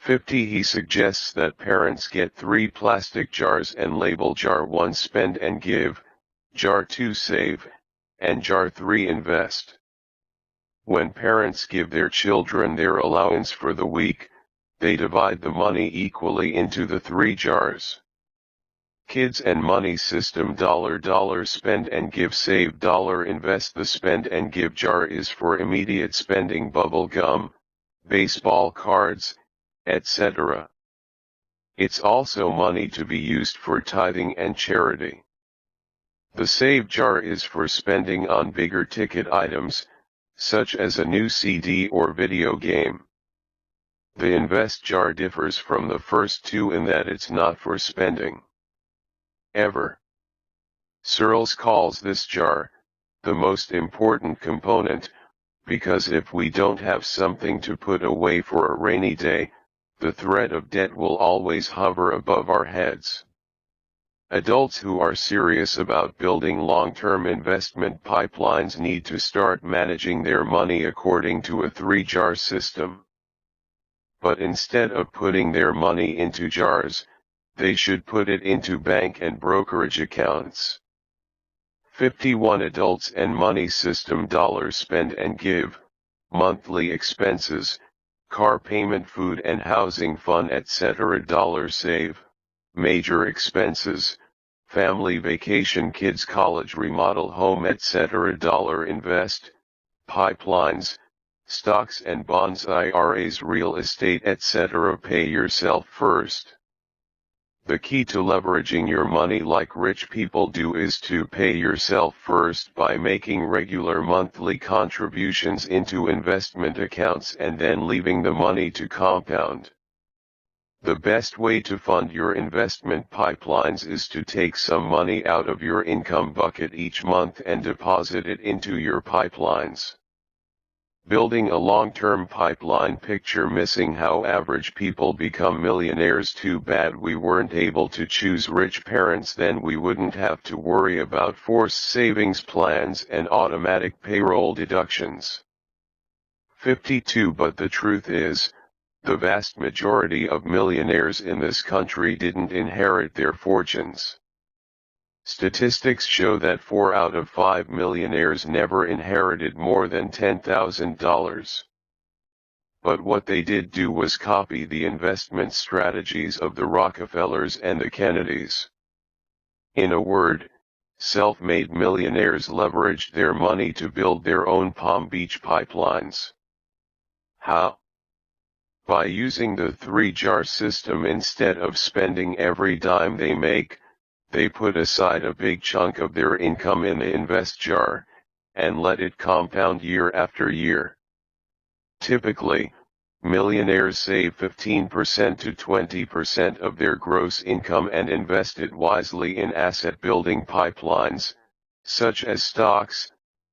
50. He suggests that parents get 3 plastic jars and label jar 1 spend and give, jar 2 save, and jar 3 invest. When parents give their children their allowance for the week, they divide the money equally into the 3 jars. Kids and money system $, spend and give save $, invest. The spend and give jar is for immediate spending, bubble gum, baseball cards, etc. It's also money to be used for tithing and charity. The save jar is for spending on bigger ticket items, such as a new CD or video game. The invest jar differs from the first two in that it's not for spending ever. Searles calls this jar the most important component, because if we don't have something to put away for a rainy day, the threat of debt will always hover above our heads. Adults who are serious about building long-term investment pipelines need to start managing their money according to a 3-jar system. But instead of putting their money into jars, they should put it into bank and brokerage accounts. 51. Adults and money system $, spend and give, monthly expenses, car payment, food and housing, fun, etc. $, save, major expenses, family vacation, kids college, remodel, home, etc. $, invest, pipelines, stocks and bonds, IRAs, real estate, etc. Pay yourself first. The key to leveraging your money like rich people do is to pay yourself first by making regular monthly contributions into investment accounts and then leaving the money to compound. The best way to fund your investment pipelines is to take some money out of your income bucket each month and deposit it into your pipelines. Building a long-term pipeline. Picture missing how average people become millionaires. Too bad we weren't able to choose rich parents, then we wouldn't have to worry about forced savings plans and automatic payroll deductions. 52. But the truth is, the vast majority of millionaires in this country didn't inherit their fortunes. Statistics show that 4 out of 5 millionaires never inherited more than $10,000. But what they did do was copy the investment strategies of the Rockefellers and the Kennedys. In a word, self-made millionaires leveraged their money to build their own Palm Beach pipelines. How? By using the 3-jar system. Instead of spending every dime they make, they put aside a big chunk of their income in the invest jar, and let it compound year after year. Typically, millionaires save 15% to 20% of their gross income and invest it wisely in asset-building pipelines, such as stocks,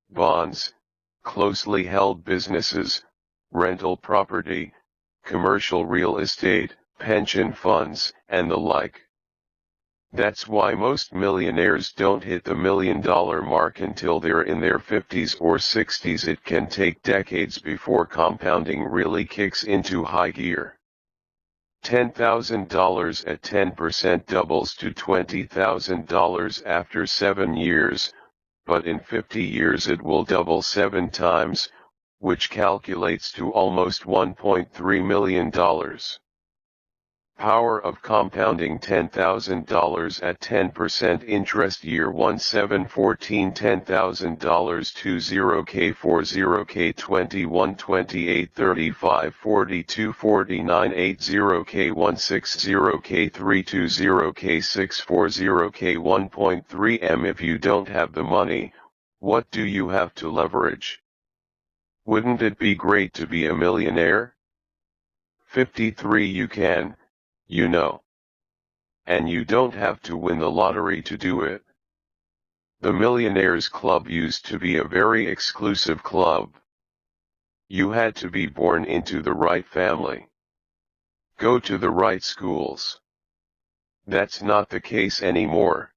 bonds, closely held businesses, rental property, commercial real estate, pension funds, and the like. That's why most millionaires don't hit the $1 million mark until they're in their 50s or 60s. It can take decades before compounding really kicks into high gear. $10,000 at 10% doubles to $20,000 after 7 years, but in 50 years it will double 7 times, which calculates to almost $1.3 million. Power of compounding. $10,000 at 10% interest. Year 1 7 14 $10,000 20K 40K 21 28 35 42 49 80K 160K 320K 640K 1.3 M. If you don't have the money, what do you have to leverage? Wouldn't it be great to be a millionaire? 53. You can. You know. And you don't have to win the lottery to do it. The Millionaires Club used to be a very exclusive club. You had to be born into the right family. Go to the right schools. That's not the case anymore.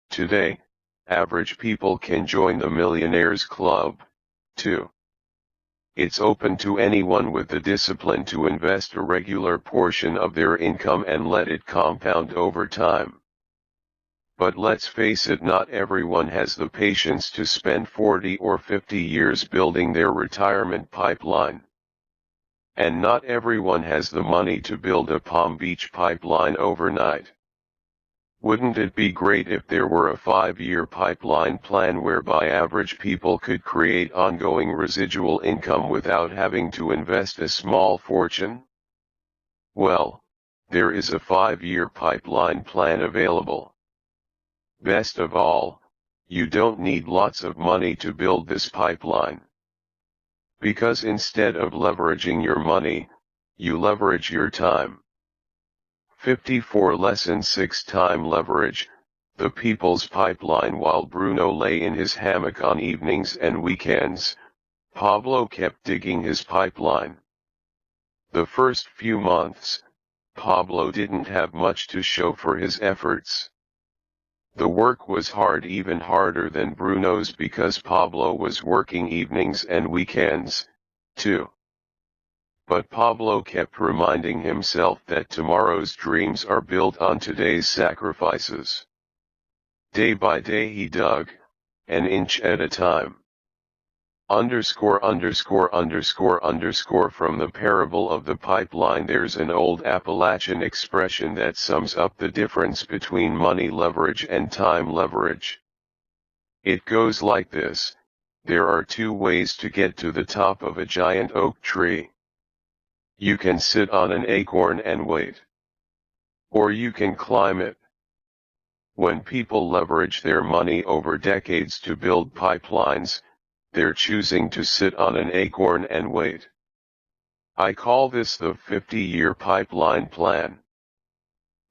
Today, average people can join the Millionaires Club, too. It's open to anyone with the discipline to invest a regular portion of their income and let it compound over time. But let's face it, not everyone has the patience to spend 40 or 50 years building their retirement pipeline. And not everyone has the money to build a Palm Beach pipeline overnight. Wouldn't it be great if there were a 5-year pipeline plan whereby average people could create ongoing residual income without having to invest a small fortune? Well, there is a 5-year pipeline plan available. Best of all, you don't need lots of money to build this pipeline. Because instead of leveraging your money, you leverage your time. 54 Lesson 6 Time Leverage, the People's Pipeline. While Bruno lay in his hammock on evenings and weekends, Pablo kept digging his pipeline. The first few months, Pablo didn't have much to show for his efforts. The work was hard, even harder than Bruno's, because Pablo was working evenings and weekends, too. But Pablo kept reminding himself that tomorrow's dreams are built on today's sacrifices. Day by day he dug, an inch at a time. From the parable of the pipeline, there's an old Appalachian expression that sums up the difference between money leverage and time leverage. It goes like this: there are two ways to get to the top of a giant oak tree. You can sit on an acorn and wait. Or you can climb it. When people leverage their money over decades to build pipelines, they're choosing to sit on an acorn and wait. I call this the 50-year pipeline plan.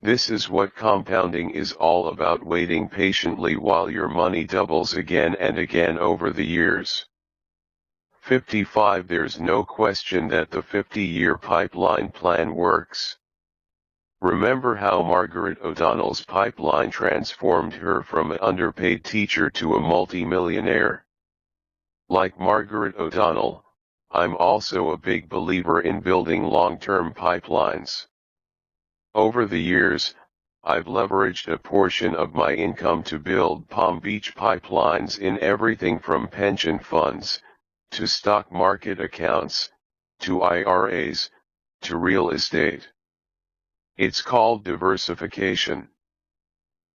This is what compounding is all about: waiting patiently while your money doubles again and again over the years. 55 There's no question that the 50-year pipeline plan works. Remember how Margaret O'Donnell's pipeline transformed her from an underpaid teacher to a multi-millionaire? Like Margaret O'Donnell, I'm also a big believer in building long-term pipelines. Over the years, I've leveraged a portion of my income to build Palm Beach pipelines in everything from pension funds, to stock market accounts, to IRAs, to real estate. It's called diversification.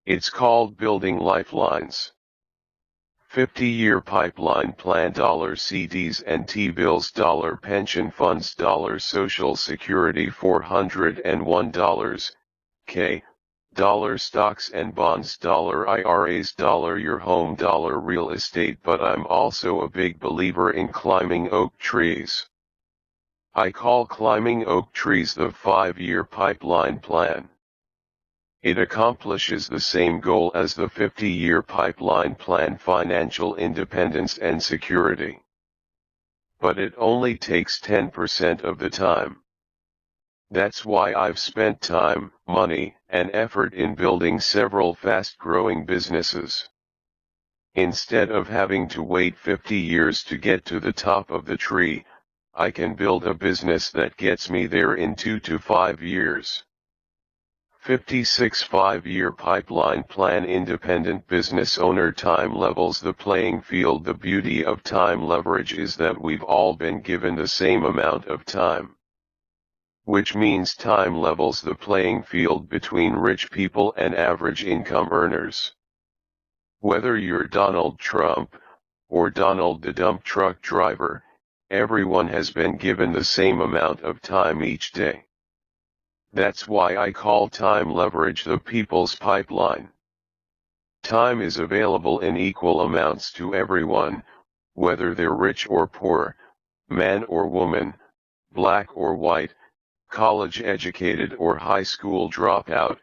It's called building lifelines. 50-year pipeline plan: $CDs and T-bills, pension funds, Social Security, $401, K, stocks and bonds, IRAs, your home, real estate. But I'm also a big believer in climbing oak trees. I call climbing oak trees the 5-year pipeline plan. It accomplishes the same goal as the 50-year pipeline plan: financial independence and security. But it only takes 10% of the time. That's why I've spent time, money, and effort in building several fast-growing businesses. Instead of having to wait 50 years to get to the top of the tree, I can build a business that gets me there in 2 to 5 years. 56 5-year pipeline plan: independent business owner. Time levels the playing field. The beauty of time leverage is that we've all been given the same amount of time. Which means time levels the playing field between rich people and average income earners. Whether you're Donald Trump, or Donald the dump truck driver, everyone has been given the same amount of time each day. That's why I call time leverage the people's pipeline. Time is available in equal amounts to everyone, whether they're rich or poor, man or woman, black or white, college educated or high school dropout,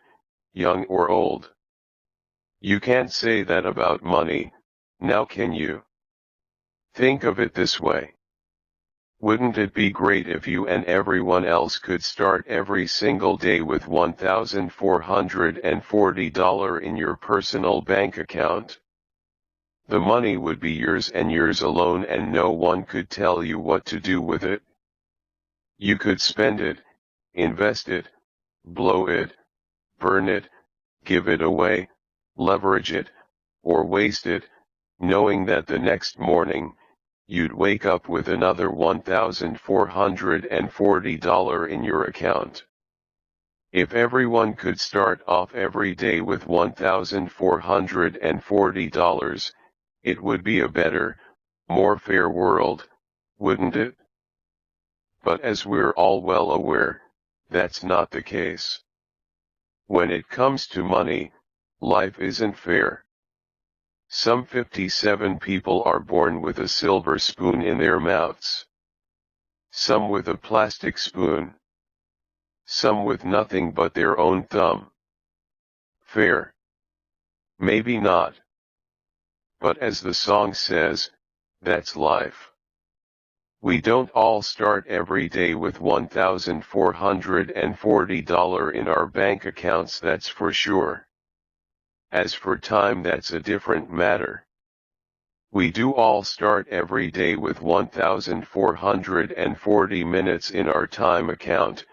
young or old. You can't say that about money, now can you? Think of it this way. Wouldn't it be great if you and everyone else could start every single day with $1,440 in your personal bank account? The money would be yours and yours alone, and no one could tell you what to do with it. You could spend it, invest it, blow it, burn it, give it away, leverage it, or waste it, knowing that the next morning, you'd wake up with another $1,440 in your account. If everyone could start off every day with $1,440, it would be a better, more fair world, wouldn't it? But as we're all well aware, that's not the case. When it comes to money, life isn't fair. Some 57 people are born with a silver spoon in their mouths. Some with a plastic spoon. Some with nothing but their own thumb. Fair? Maybe not. But as the song says, that's life. We don't all start every day with $1,440 in our bank accounts, that's for sure. As for time, that's a different matter. We do all start every day with 1,440 minutes in our time account,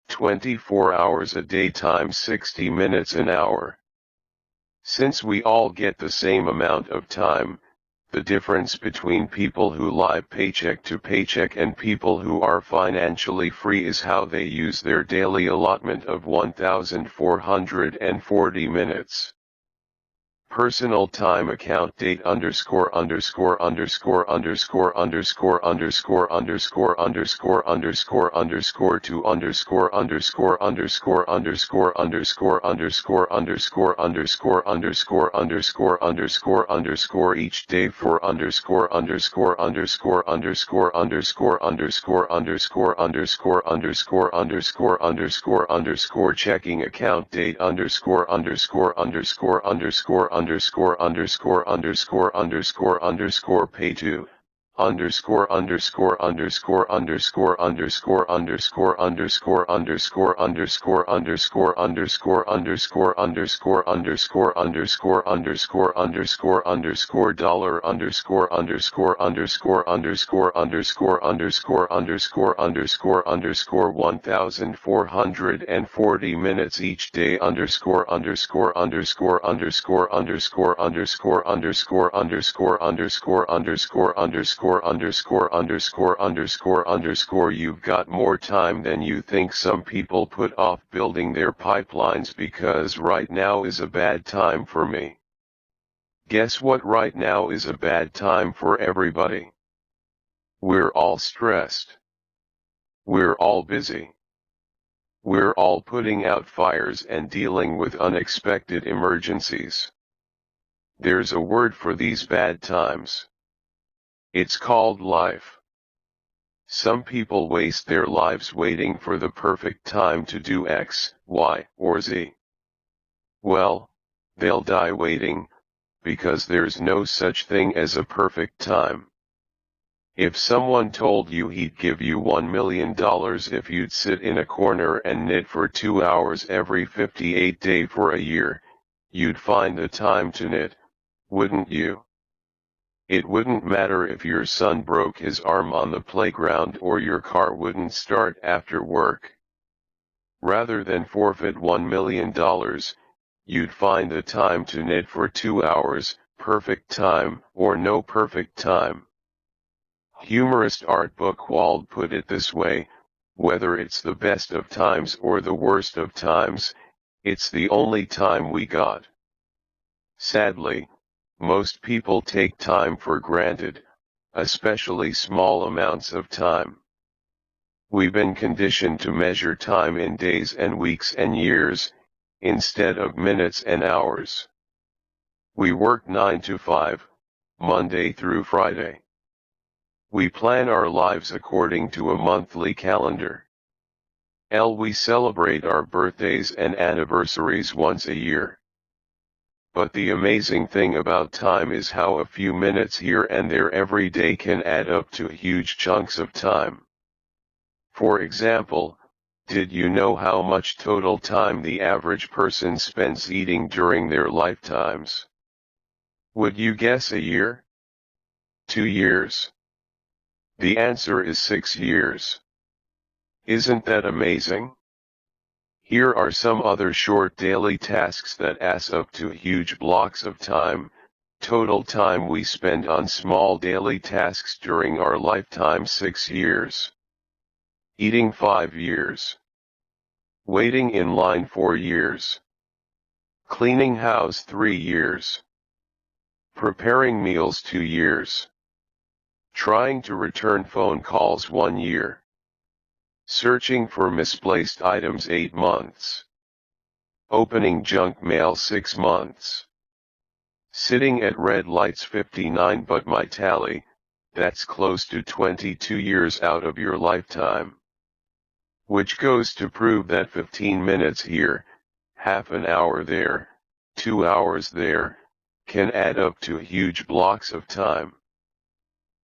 24 hours a day times 60 minutes an hour. Since we all get the same amount of time, the difference between people who live paycheck to paycheck and people who are financially free is how they use their daily allotment of 1,440 minutes. Personal time account date _________________________________________________________________________________________________________________ each day for checking account date pay to $1,440 minutes each day you've got more time than you think. Some people put off building their pipelines because right now is a bad time for me. Guess what? Right now is a bad time for everybody. We're all stressed. We're all busy. We're all putting out fires and dealing with unexpected emergencies. There's a word for these bad times. It's called life. Some people waste their lives waiting for the perfect time to do X, Y, or Z. Well, they'll die waiting, because there's no such thing as a perfect time. If someone told you he'd give you $1 million if you'd sit in a corner and knit for 2 hours every 58 days for a year, you'd find the time to knit, wouldn't you? It wouldn't matter if your son broke his arm on the playground or your car wouldn't start after work. Rather than forfeit $1 million, you'd find the time to knit for 2 hours, perfect time, or no perfect time. Humorist Art Buchwald put it this way: whether it's the best of times or the worst of times, it's the only time we got. Sadly, most people take time for granted, especially small amounts of time. We've been conditioned to measure time in days and weeks and years, instead of minutes and hours. We work 9 to 5, Monday through Friday. We plan our lives according to a monthly calendar. We celebrate our birthdays and anniversaries once a year. But the amazing thing about time is how a few minutes here and there every day can add up to huge chunks of time. For example, did you know how much total time the average person spends eating during their lifetimes? Would you guess a year? 2 years. The answer is 6 years. Isn't that amazing? Here are some other short daily tasks that adds up to huge blocks of time. Total time we spend on small daily tasks during our lifetime: 6 years. Eating 5 years. Waiting in line 4 years. Cleaning house 3 years. Preparing meals 2 years. Trying to return phone calls 1 year. Searching for misplaced items 8 months. Opening junk mail 6 months. Sitting at red lights 59, but my tally, that's close to 22 years out of your lifetime. Which goes to prove that 15 minutes here, half an hour there, 2 hours there, can add up to huge blocks of time.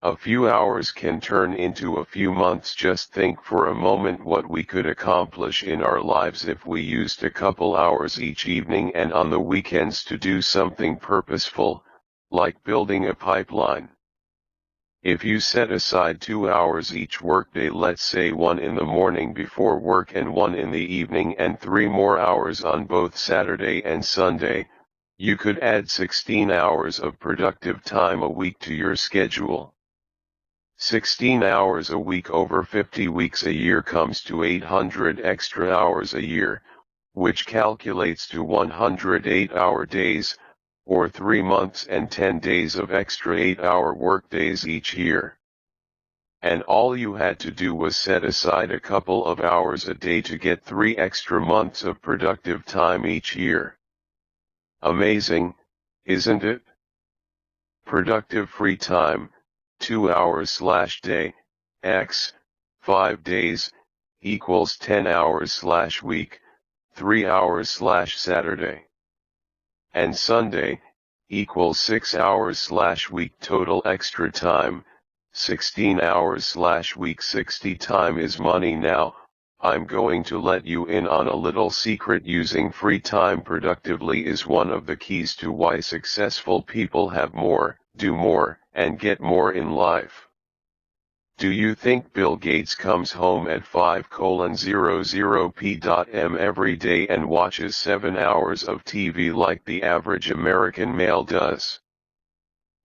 A few hours can turn into a few months. Just think for a moment what we could accomplish in our lives if we used a couple hours each evening and on the weekends to do something purposeful, like building a pipeline. If you set aside 2 hours each workday, let's say 1 in the morning before work and 1 in the evening, and 3 more hours on both Saturday and Sunday, you could add 16 hours of productive time a week to your schedule. 16 hours a week over 50 weeks a year comes to 800 extra hours a year, which calculates to 108-hour days, or 3 months and 10 days of extra 8-hour workdays each year. And all you had to do was set aside a couple of hours a day to get 3 extra months of productive time each year. Amazing, isn't it? Productive free time, 2 hours/day, x, 5 days, equals 10 hours/week, 3 hours/Saturday. And Sunday, equals 6 hours/week total extra time, 16 hours/week. 60 time is money. Now, I'm going to let you in on a little secret. Using free time productively is one of the keys to why successful people have more, do more, and get more in life. Do you think Bill Gates comes home at 5:00 p.m. every day and watches 7 hours of TV like the average American male does?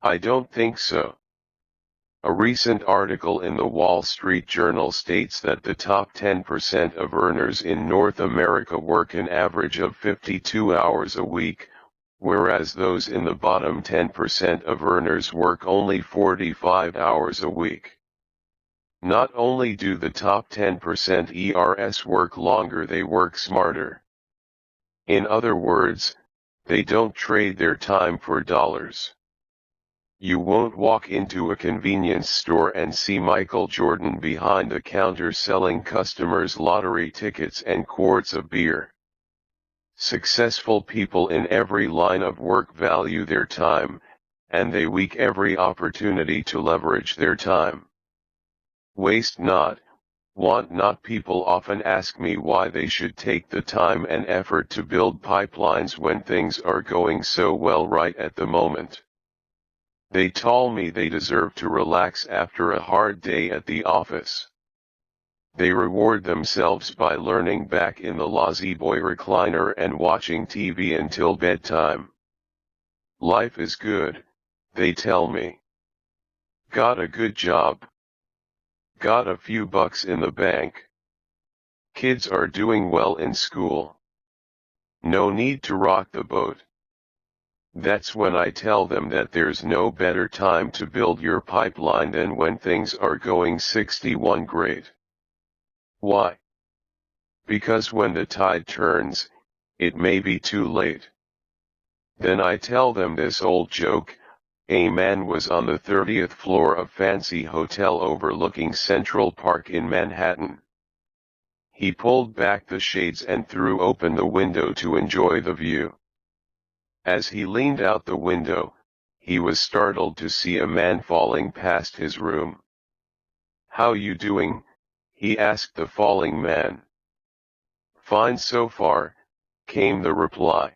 I don't think so. A recent article in the Wall Street Journal states that the top 10% of earners in North America work an average of 52 hours a week, whereas those in the bottom 10% of earners work only 45 hours a week. Not only do the top 10% ERS work longer, they work smarter. In other words, they don't trade their time for dollars. You won't walk into a convenience store and see Michael Jordan behind the counter selling customers lottery tickets and quarts of beer. Successful people in every line of work value their time, and they seek every opportunity to leverage their time. Waste not, want not. People often ask me why they should take the time and effort to build pipelines when things are going so well right at the moment. They tell me they deserve to relax after a hard day at the office. They reward themselves by learning back in the lazy-boy recliner and watching TV until bedtime. Life is good, they tell me. Got a good job. Got a few bucks in the bank. Kids are doing well in school. No need to rock the boat. That's when I tell them that there's no better time to build your pipeline than when things are going 61 great. Why? Because when the tide turns, it may be too late. Then I tell them this old joke. A man was on the 30th floor of fancy hotel overlooking Central Park in Manhattan. He pulled back the shades and threw open the window to enjoy the view. As he leaned out the window, he was startled to see a man falling past his room. "How you doing?" he asked the falling man. "Fine so far," came the reply.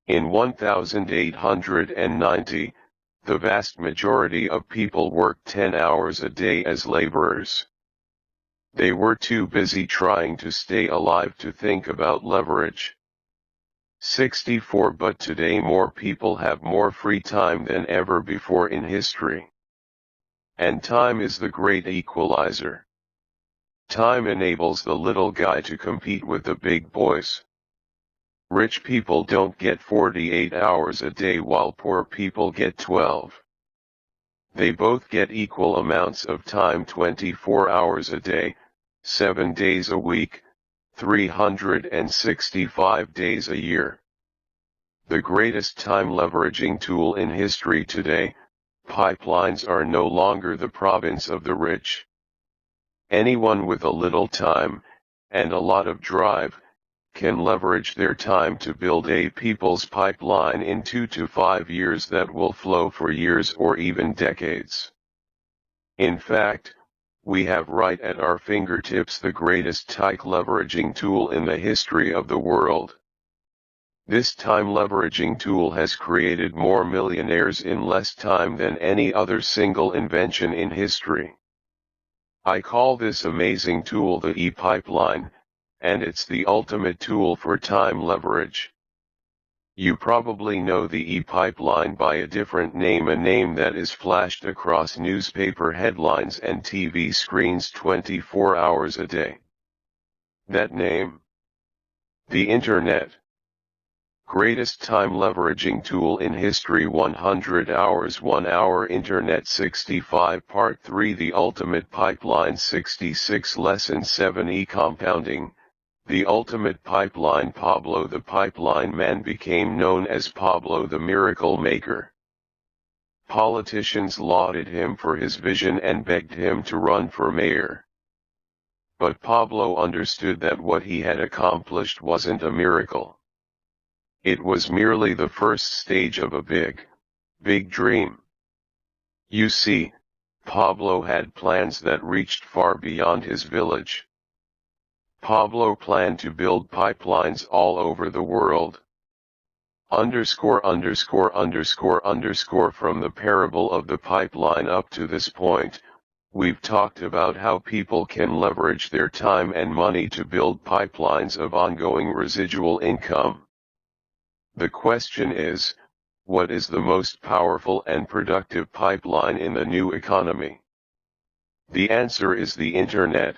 In 1890, the vast majority of people worked 10 hours a day as laborers. They were too busy trying to stay alive to think about leverage. 64 But today more people have more free time than ever before in history. And time is the great equalizer. Time enables the little guy to compete with the big boys. Rich people don't get 48 hours a day while poor people get 12. They both get equal amounts of time 24 hours a day, 7 days a week, 365 days a year. The greatest time leveraging tool in history today, pipelines are no longer the province of the rich. Anyone with a little time, and a lot of drive, can leverage their time to build a people's pipeline in 2 to 5 years that will flow for years or even decades. In fact, we have right at our fingertips the greatest time leveraging tool in the history of the world. This time leveraging tool has created more millionaires in less time than any other single invention in history. I call this amazing tool the e-pipeline, and it's the ultimate tool for time leverage. You probably know the e-pipeline by a different name, a name that is flashed across newspaper headlines and TV screens 24 hours a day. That name? The Internet. Greatest time leveraging tool in history. 100 hours 1 hour Internet. 65 Part 3 The ultimate pipeline. 66 Lesson 7 E-compounding. The ultimate pipeline. Pablo the Pipeline Man became known as Pablo the Miracle Maker. Politicians lauded him for his vision and begged him to run for mayor. But Pablo understood that what he had accomplished wasn't a miracle. It was merely the first stage of a big dream. You see, Pablo had plans that reached far beyond his village. Pablo planned to build pipelines all over the world. From the parable of the pipeline up to this point, we've talked about how people can leverage their time and money to build pipelines of ongoing residual income. The question is, what is the most powerful and productive pipeline in the new economy? The answer is the Internet,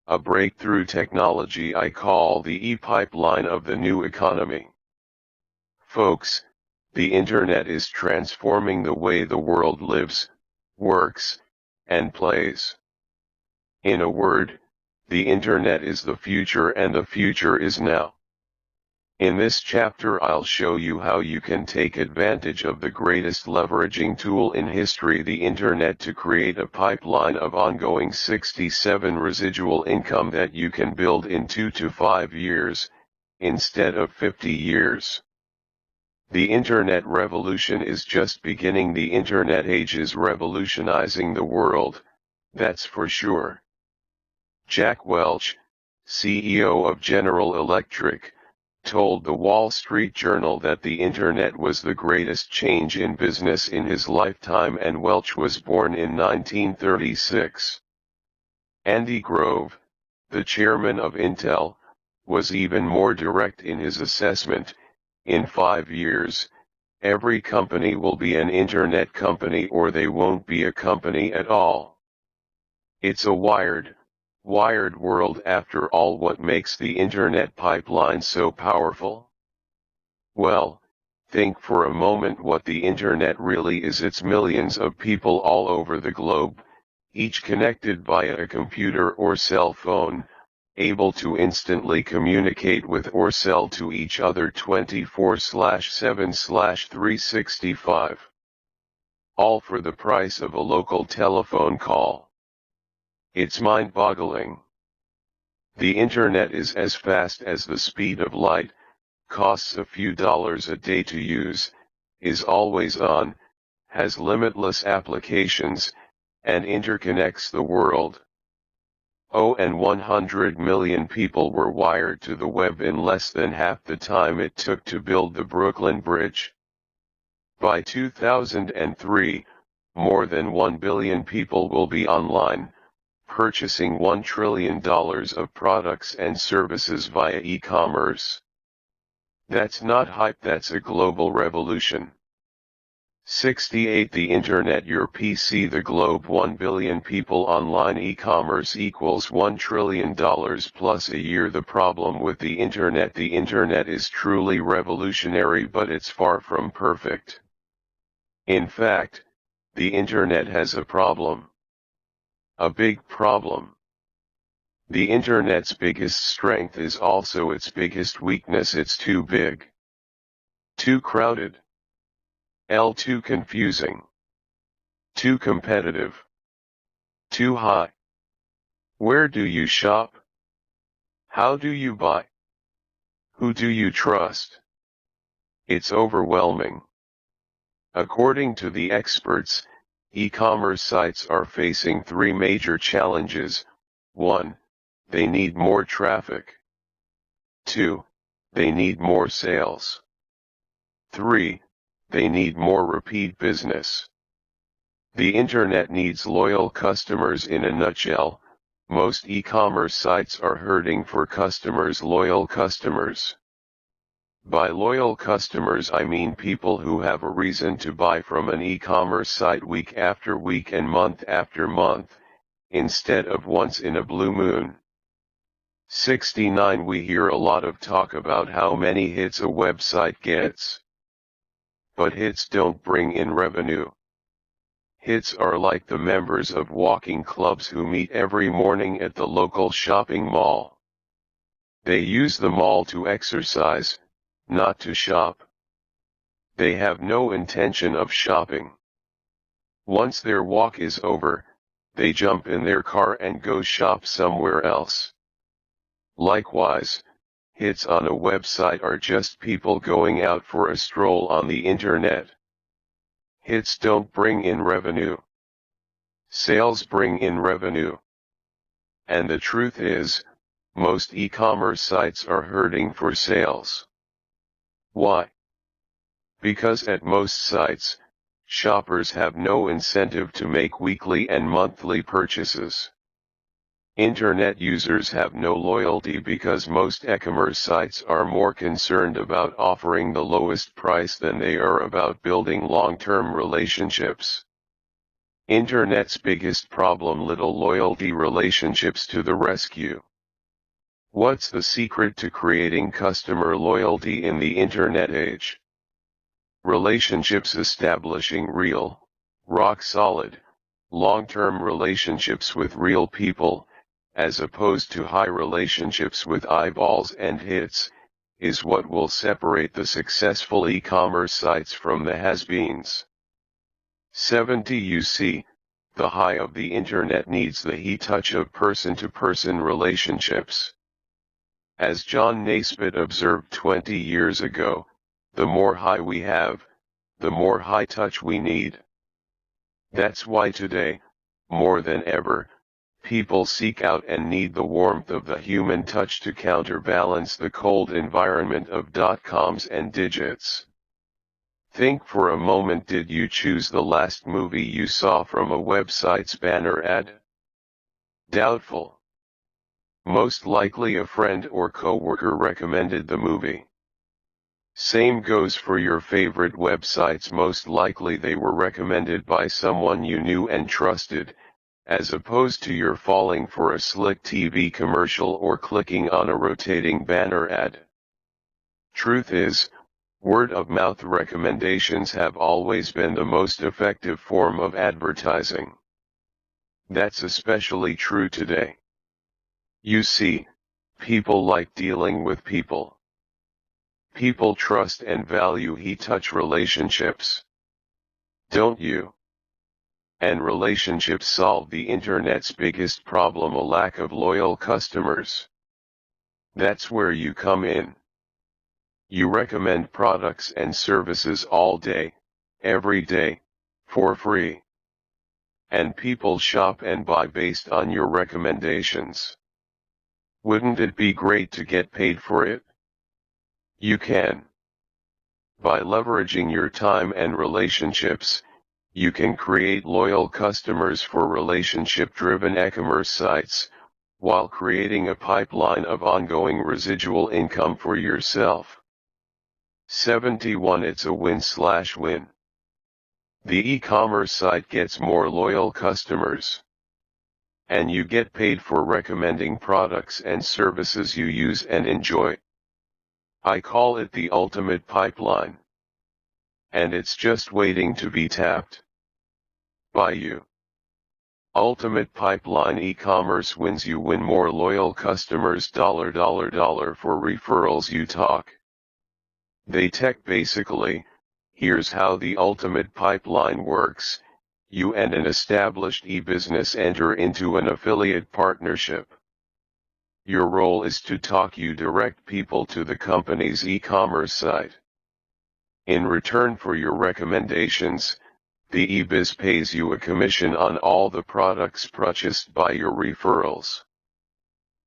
a breakthrough technology I call the e-pipeline of the new economy. Folks, the Internet is transforming the way the world lives, works, and plays. In a word, the Internet is the future and the future is now. In this chapter I'll show you how you can take advantage of the greatest leveraging tool in history, the Internet, to create a pipeline of ongoing 67 residual income that you can build in 2 to 5 years, instead of 50 years. The Internet revolution is just beginning. The Internet age is revolutionizing the world, that's for sure. Jack Welch, CEO of General Electric, told the Wall Street Journal that the Internet was the greatest change in business in his lifetime, and Welch was born in 1936. Andy Grove, the chairman of Intel, was even more direct in his assessment. In 5 years, every company will be an Internet company or they won't be a company at all. It's a wired world after all. What makes the Internet pipeline so powerful? Well, think for a moment what the Internet really is. It's millions of people all over the globe, each connected via a computer or cell phone, able to instantly communicate with or sell to each other 24/7/365. All for the price of a local telephone call. It's mind-boggling. The Internet is as fast as the speed of light, costs a few dollars a day to use, is always on, has limitless applications, and interconnects the world. Oh, and 100 million people were wired to the web in less than half the time it took to build the Brooklyn Bridge. By 2003, more than 1 billion people will be online, purchasing $1 trillion of products and services via e-commerce. That's not hype, that's a global revolution. 68 The Internet, your PC, the globe, 1 billion people online, e-commerce equals $1 trillion plus a year. The problem with the Internet is truly revolutionary, but it's far from perfect. In fact, the Internet has a problem. A big problem. The Internet's biggest strength is also its biggest weakness. It's too big. Too crowded. Too confusing. Too competitive. Too high. Where do you shop? How do you buy? Who do you trust? It's overwhelming. According to the experts, e-commerce sites are facing three major challenges. 1. They need more traffic. 2. They need more sales. 3. They need more repeat business. The Internet needs loyal customers. In a nutshell, most e-commerce sites are hurting for customers, loyal customers. By loyal customers I mean people who have a reason to buy from an e-commerce site week after week and month after month, instead of once in a blue moon. 69 We hear a lot of talk about how many hits a website gets. But hits don't bring in revenue. Hits are like the members of walking clubs who meet every morning at the local shopping mall. They use the mall to exercise, not to shop. They have no intention of shopping. Once their walk is over, they jump in their car and go shop somewhere else. Likewise, hits on a website are just people going out for a stroll on the Internet. Hits don't bring in revenue. Sales bring in revenue. And the truth is, most e-commerce sites are hurting for sales. Why? Because at most sites, shoppers have no incentive to make weekly and monthly purchases. Internet users have no loyalty because most e-commerce sites are more concerned about offering the lowest price than they are about building long-term relationships. Internet's biggest problem: little loyalty. Relationships to the rescue. What's the secret to creating customer loyalty in the Internet age? Relationships. Establishing real, rock-solid, long-term relationships with real people, as opposed to high relationships with eyeballs and hits, is what will separate the successful e-commerce sites from the has-beens. 70 You see, the high of the Internet needs the heat touch of person-to-person relationships. As John Naisbitt observed 20 years ago, the more high we have, the more high touch we need. That's why today, more than ever, people seek out and need the warmth of the human touch to counterbalance the cold environment of .coms and digits. Think for a moment, did you choose the last movie you saw from a website's banner ad? Doubtful. Most likely a friend or coworker recommended the movie. Same goes for your favorite websites. Most likely they were recommended by someone you knew and trusted, as opposed to your falling for a slick TV commercial or clicking on a rotating banner ad. Truth is, word-of-mouth recommendations have always been the most effective form of advertising. That's especially true today. You see, people like dealing with people. People trust and value he-touch relationships. Don't you? And relationships solve the Internet's biggest problem: a lack of loyal customers. That's where you come in. You recommend products and services all day, every day, for free. and people shop and buy based on your recommendations. Wouldn't it be great to get paid for it? You can. By leveraging your time and relationships, you can create loyal customers for relationship-driven e-commerce sites, while creating a pipeline of ongoing residual income for yourself. 71 It's a win/win. The e-commerce site gets more loyal customers, and you get paid for recommending products and services you use and enjoy. I call it the ultimate pipeline. And it's just waiting to be tapped by you. Ultimate pipeline e-commerce wins. You win more loyal customers $$ for referrals you talk. They tech basically. Here's how the ultimate pipeline works. You and an established e-business enter into an affiliate partnership. Your role is to talk you direct people to the company's e-commerce site. In return for your recommendations, the e-biz pays you a commission on all the products purchased by your referrals.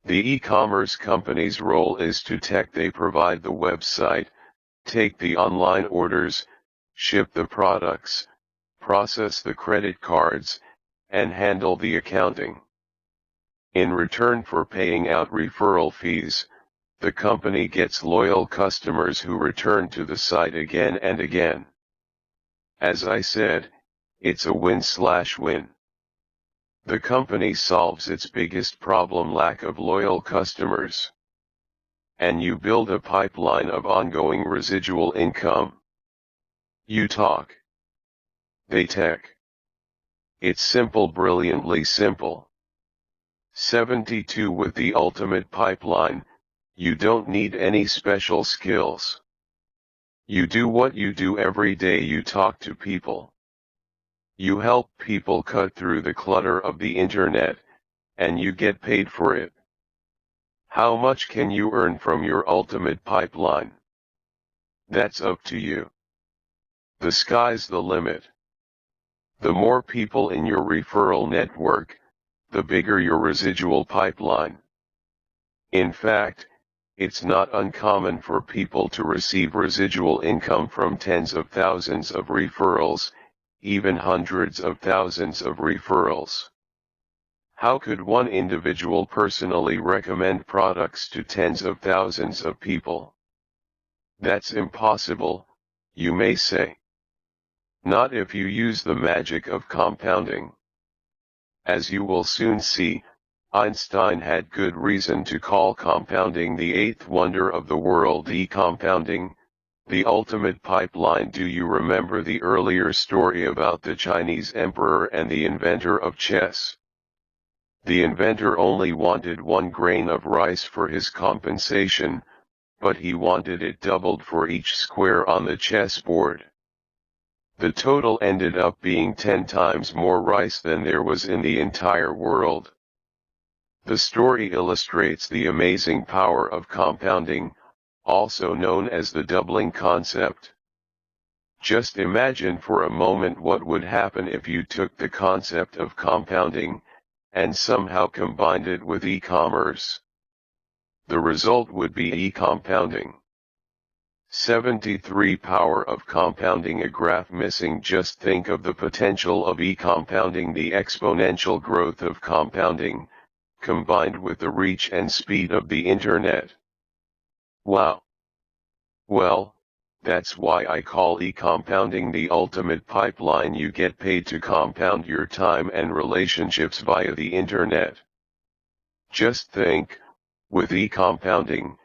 The e-commerce company's role is to tech. They provide the website, take the online orders, ship the products, process the credit cards, and handle the accounting. In return for paying out referral fees, the company gets loyal customers who return to the site again and again. As I said, it's a win/win. The company solves its biggest problem: lack of loyal customers. And you build a pipeline of ongoing residual income. You talk. They tech. It's simple, brilliantly simple. 72 With the ultimate pipeline, you don't need any special skills. You do what you do every day. You talk to people. You help people cut through the clutter of the internet, and you get paid for it. How much can you earn from your ultimate pipeline? That's up to you. The sky's the limit. The more people in your referral network, the bigger your residual pipeline. In fact, it's not uncommon for people to receive residual income from tens of thousands of referrals, even hundreds of thousands of referrals. How could one individual personally recommend products to tens of thousands of people? That's impossible, you may say. Not if you use the magic of compounding. As you will soon see, Einstein had good reason to call compounding the eighth wonder of the world. Compounding, the ultimate pipeline. Do you remember the earlier story about the Chinese emperor and the inventor of chess? The inventor only wanted 1 grain of rice for his compensation, but he wanted it doubled for each square on the chessboard. The total ended up being 10 times more rice than there was in the entire world. The story illustrates the amazing power of compounding, also known as the doubling concept. Just imagine for a moment what would happen if you took the concept of compounding, and somehow combined it with e-commerce. The result would be e-compounding. 73 Power of compounding. A graph missing. Just think of the potential of e-compounding. The exponential growth of compounding, combined with the reach and speed of the internet. Wow. Well, that's why I call e-compounding the ultimate pipeline. You get paid to compound your time and relationships via the internet. Just think, with e-compounding,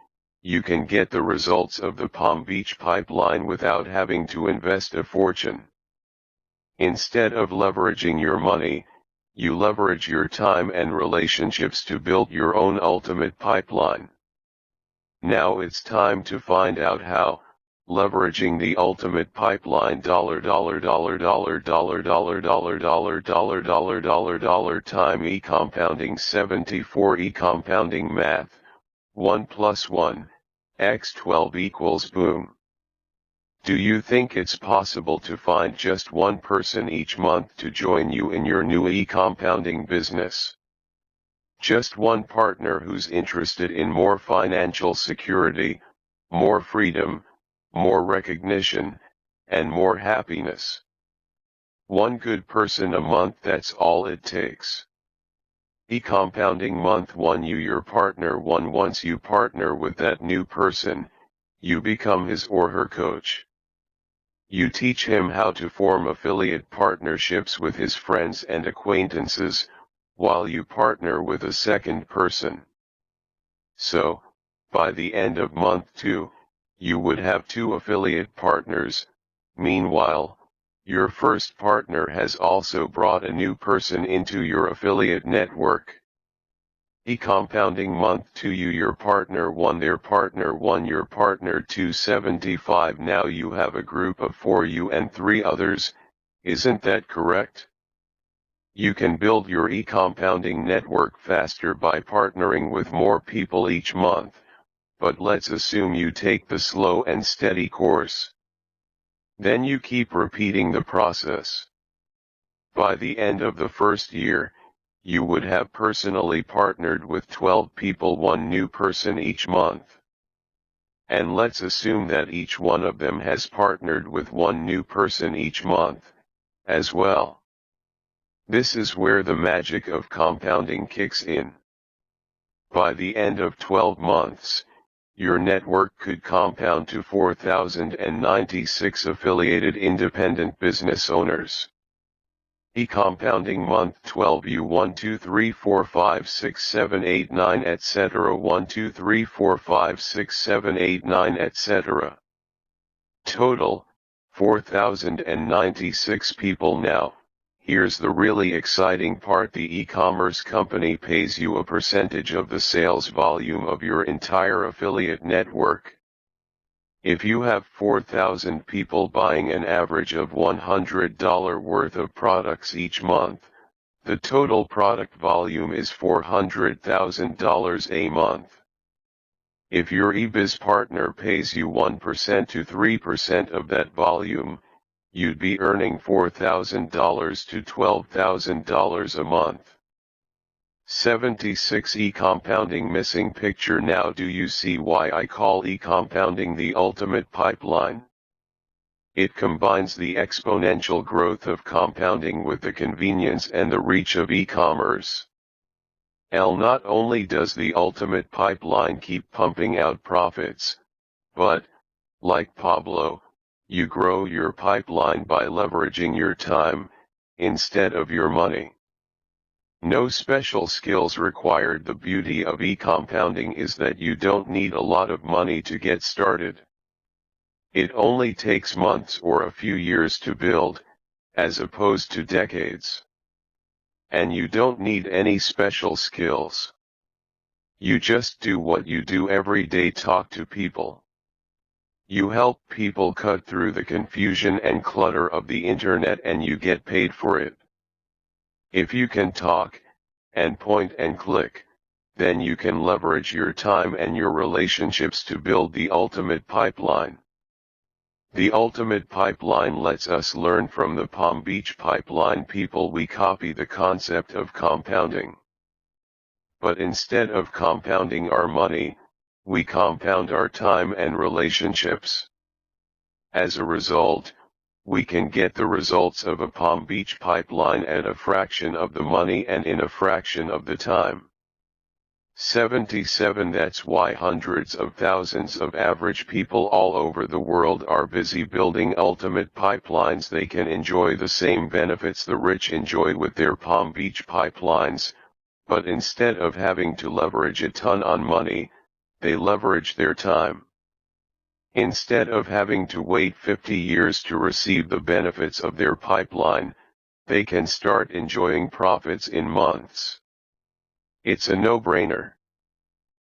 you can get the results of the Palm Beach pipeline without having to invest a fortune. Instead of leveraging your money, you leverage your time and relationships to build your own ultimate pipeline. Now it's time to find out how. Leveraging the ultimate pipeline. Time e-compounding. 74 E-compounding math. 1 + 1 × 12 = boom. Do you think it's possible to find just one person each month to join you in your new e-compounding business? Just one partner who's interested in more financial security, more freedom, more recognition, and more happiness. One good person a month, that's all it takes. E-compounding month 1, you your partner 1. Once you partner with that new person, you become his or her coach. You teach him how to form affiliate partnerships with his friends and acquaintances, while you partner with a second person. So, by the end of month 2, you would have 2 affiliate partners. Meanwhile, your first partner has also brought a new person into your affiliate network. E-compounding month 2, you your partner 1, their partner 1, your partner 275. Now you have a group of 4, you and 3 others, isn't that correct? You can build your e-compounding network faster by partnering with more people each month, but let's assume you take the slow and steady course. Then you keep repeating the process. By the end of the first year, you would have personally partnered with 12 people, 1 new person each month. And let's assume that each one of them has partnered with 1 new person each month, as well. This is where the magic of compounding kicks in. By the end of 12 months, your network could compound to 4,096 affiliated independent business owners. E-compounding month 12, you 1 2 3 4 5 6 7 8 9 etc. 1 2 3 4 5 6 7 8 9 etc. Total, 4,096 people. Now, here's the really exciting part. The e-commerce company pays you a percentage of the sales volume of your entire affiliate network. If you have 4,000 people buying an average of $100 worth of products each month, the total product volume is $400,000 a month. If your eBiz partner pays you 1% to 3% of that volume, you'd be earning $4,000 to $12,000 a month. 76 E-compounding missing picture. Now do you see why I call e-compounding the ultimate pipeline? It combines the exponential growth of compounding with the convenience and the reach of e-commerce. Not only does the ultimate pipeline keep pumping out profits, but, like Pablo, you grow your pipeline by leveraging your time, instead of your money. No special skills required. The beauty of e-compounding is that you don't need a lot of money to get started. It only takes months or a few years to build, as opposed to decades. And you don't need any special skills. You just do what you do every day: talk to people. You help people cut through the confusion and clutter of the internet, and you get paid for it. If you can talk, and point and click, then you can leverage your time and your relationships to build the ultimate pipeline. The ultimate pipeline lets us learn from the Palm Beach pipeline people. We copy the concept of compounding. But instead of compounding our money, we compound our time and relationships. As a result, we can get the results of a Palm Beach pipeline at a fraction of the money and in a fraction of the time. 77 That's why hundreds of thousands of average people all over the world are busy building ultimate pipelines. They can enjoy the same benefits the rich enjoy with their Palm Beach pipelines, but instead of having to leverage a ton on money, they leverage their time. Instead of having to wait 50 years to receive the benefits of their pipeline, they can start enjoying profits in months. It's a no-brainer.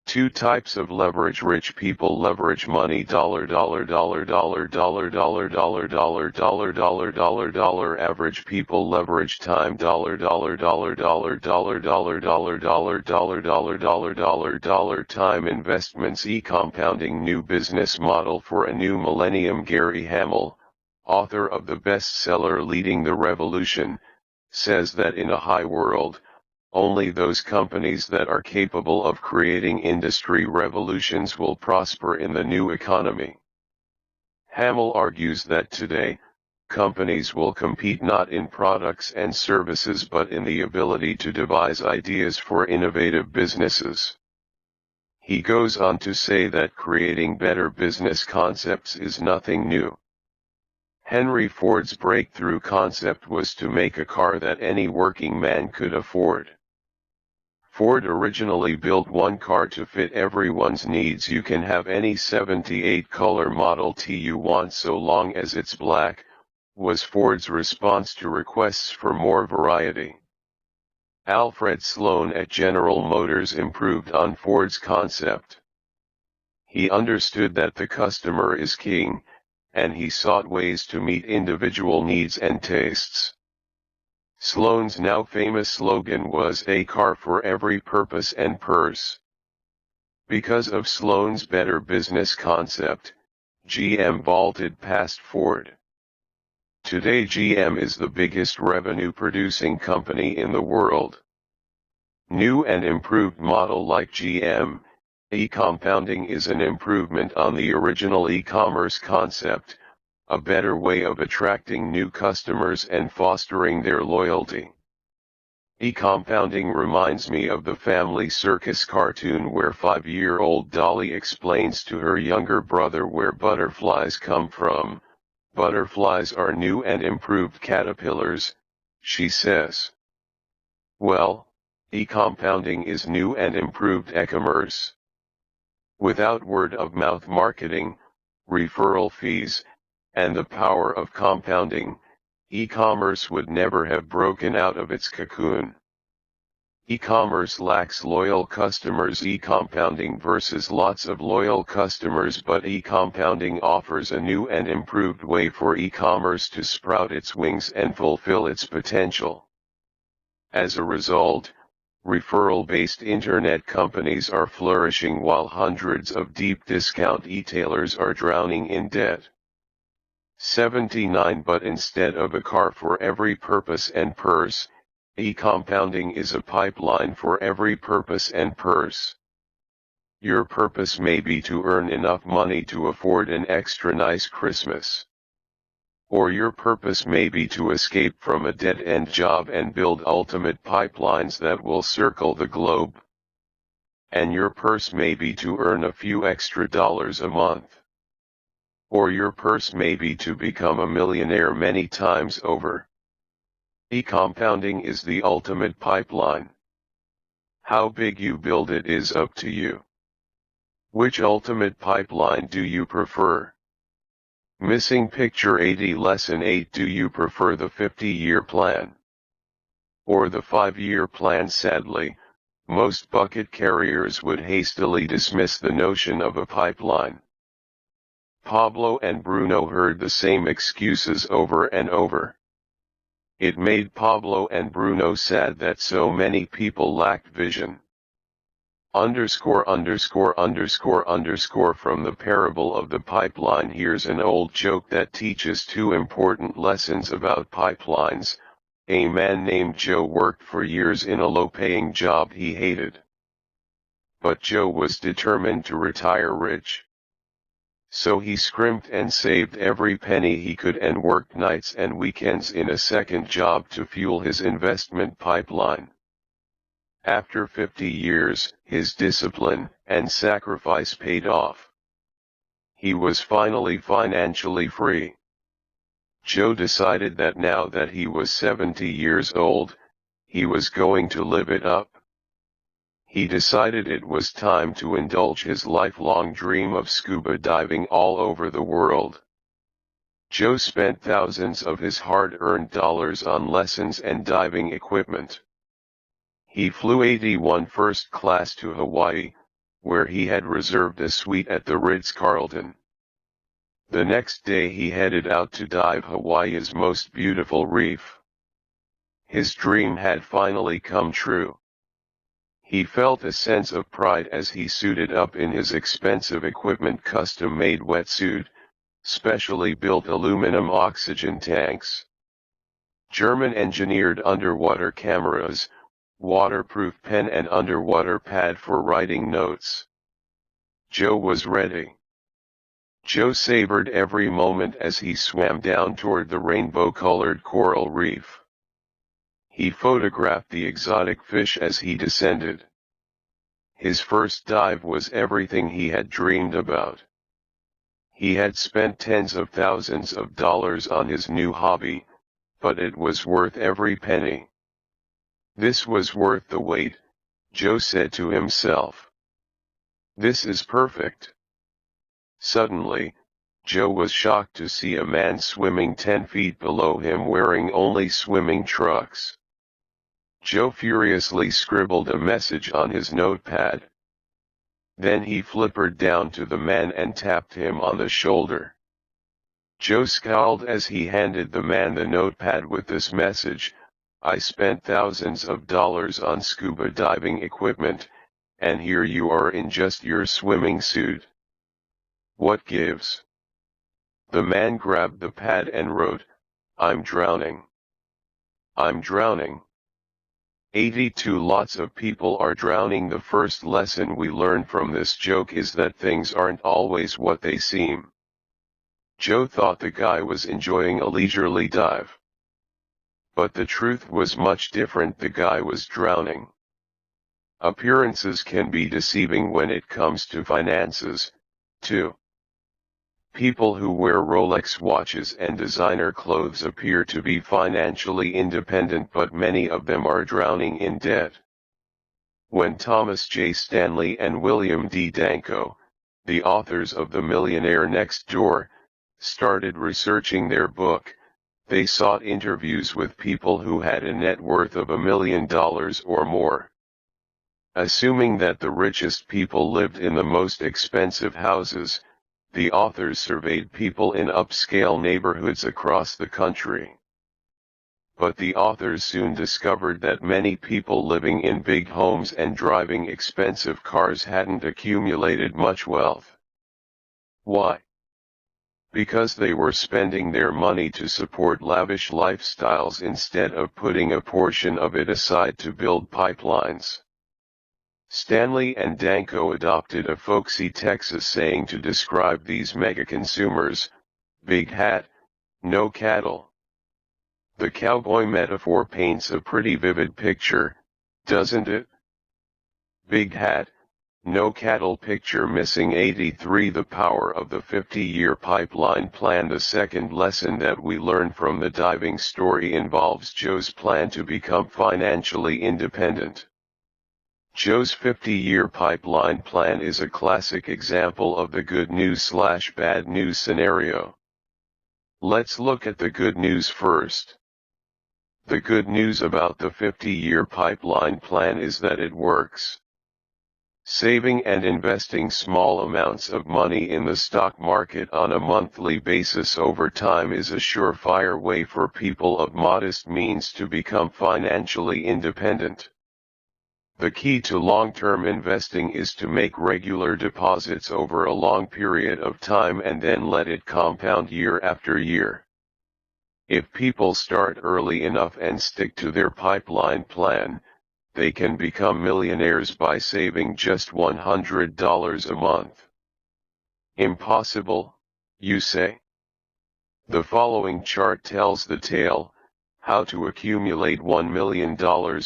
Two types of leverage. Rich people leverage money. Dollar dollar dollar dollar dollar dollar dollar dollar dollar dollar dollar dollar. Average people leverage time. Dollar dollar dollar dollar dollar dollar dollar dollar dollar dollar dollar dollar dollar time. Investments. E-compounding. New business model for a new millennium. Gary Hamel, author of the bestseller Leading the Revolution, says that in a high world, only those companies that are capable of creating industry revolutions will prosper in the new economy. Hamel argues that today, companies will compete not in products and services but in the ability to devise ideas for innovative businesses. He goes on to say that creating better business concepts is nothing new. Henry Ford's breakthrough concept was to make a car that any working man could afford. Ford originally built one car to fit everyone's needs. You can have any 78 color Model T you want so long as it's black, was Ford's response to requests for more variety. Alfred Sloan at General Motors improved on Ford's concept. He understood that the customer is king, and he sought ways to meet individual needs and tastes. Sloan's now famous slogan was "A car for every purpose and purse." Because of Sloan's better business concept, GM vaulted past Ford. Today GM is the biggest revenue-producing company in the world. New and improved model like GM, e-compounding is an improvement on the original e-commerce concept, a better way of attracting new customers and fostering their loyalty. E-compounding reminds me of the Family Circus cartoon where 5-year-old Dolly explains to her younger brother where butterflies come from. Butterflies are new and improved caterpillars, she says. Well, e-compounding is new and improved e-commerce. Without word-of-mouth marketing, referral fees, and the power of compounding, e-commerce would never have broken out of its cocoon. E-commerce lacks loyal customers. E-compounding versus lots of loyal customers, but e-compounding offers a new and improved way for e-commerce to sprout its wings and fulfill its potential. As a result, referral-based internet companies are flourishing while hundreds of deep discount e-tailers are drowning in debt. 79 But instead of a car for every purpose and purse, e-compounding is a pipeline for every purpose and purse. Your purpose may be to earn enough money to afford an extra nice Christmas. Or your purpose may be to escape from a dead-end job and build ultimate pipelines that will circle the globe. And your purse may be to earn a few extra dollars a month. Or your purse may be to become a millionaire many times over. E-compounding is the ultimate pipeline. How big you build it is up to you. Which ultimate pipeline do you prefer? Missing picture 80 Lesson 8 Do you prefer the 50-year plan or the 5-year plan? Sadly, most bucket carriers would hastily dismiss the notion of a pipeline. Pablo and Bruno heard the same excuses over and over. It made Pablo and Bruno sad that so many people lacked vision. From the parable of the pipeline. Here's an old joke that teaches two important lessons about pipelines. A man named Joe worked for years in a low-paying job he hated. But Joe was determined to retire rich. So he scrimped and saved every penny he could and worked nights and weekends in a second job to fuel his investment pipeline. After 50 years, his discipline and sacrifice paid off. He was finally financially free. Joe decided that now that he was 70 years old, he was going to live it up. He decided it was time to indulge his lifelong dream of scuba diving all over the world. Joe spent thousands of his hard-earned dollars on lessons and diving equipment. He flew 81 first class to Hawaii, where he had reserved a suite at the Ritz-Carlton. The next day he headed out to dive Hawaii's most beautiful reef. His dream had finally come true. He felt a sense of pride as he suited up in his expensive equipment custom-made wetsuit, specially built aluminum oxygen tanks, German-engineered underwater cameras, waterproof pen and underwater pad for writing notes. Joe was ready. Joe savored every moment as he swam down toward the rainbow-colored coral reef. He photographed the exotic fish as he descended. His first dive was everything he had dreamed about. He had spent tens of thousands of dollars on his new hobby, but it was worth every penny. This was worth the wait, Joe said to himself. This is perfect. Suddenly, Joe was shocked to see a man swimming 10 feet below him wearing only swimming trunks. Joe furiously scribbled a message on his notepad. Then he flippered down to the man and tapped him on the shoulder. Joe scowled as he handed the man the notepad with this message: I spent thousands of dollars on scuba diving equipment, and here you are in just your swimming suit. What gives? The man grabbed the pad and wrote, I'm drowning. I'm drowning. 82 Lots of people are drowning. The first lesson we learn from this joke is that things aren't always what they seem. Joe thought the guy was enjoying a leisurely dive. But the truth was much different. The guy was drowning. Appearances can be deceiving when it comes to finances, too. People who wear Rolex watches and designer clothes appear to be financially independent, but many of them are drowning in debt. When Thomas J. Stanley and William D. Danko, the authors of The Millionaire Next Door, started researching their book, they sought interviews with people who had a net worth of $1 million or more. Assuming that the richest people lived in the most expensive houses, the authors surveyed people in upscale neighborhoods across the country. But the authors soon discovered that many people living in big homes and driving expensive cars hadn't accumulated much wealth. Why? Because they were spending their money to support lavish lifestyles instead of putting a portion of it aside to build pipelines. Stanley and Danko adopted a folksy Texas saying to describe these mega consumers: big hat, no cattle. The cowboy metaphor paints a pretty vivid picture, doesn't it? Big hat, no cattle picture missing. 83 The power of the 50-year pipeline plan. The second lesson that we learn from the diving story involves Joe's plan to become financially independent. Joe's 50-year pipeline plan is a classic example of the good news/bad news scenario. Let's look at the good news first. The good news about the 50-year pipeline plan is that it works. Saving and investing small amounts of money in the stock market on a monthly basis over time is a surefire way for people of modest means to become financially independent. The key to long-term investing is to make regular deposits over a long period of time and then let it compound year after year. If people start early enough and stick to their pipeline plan, they can become millionaires by saving just $100 a month. Impossible, you say? The following chart tells the tale: how to accumulate $1 million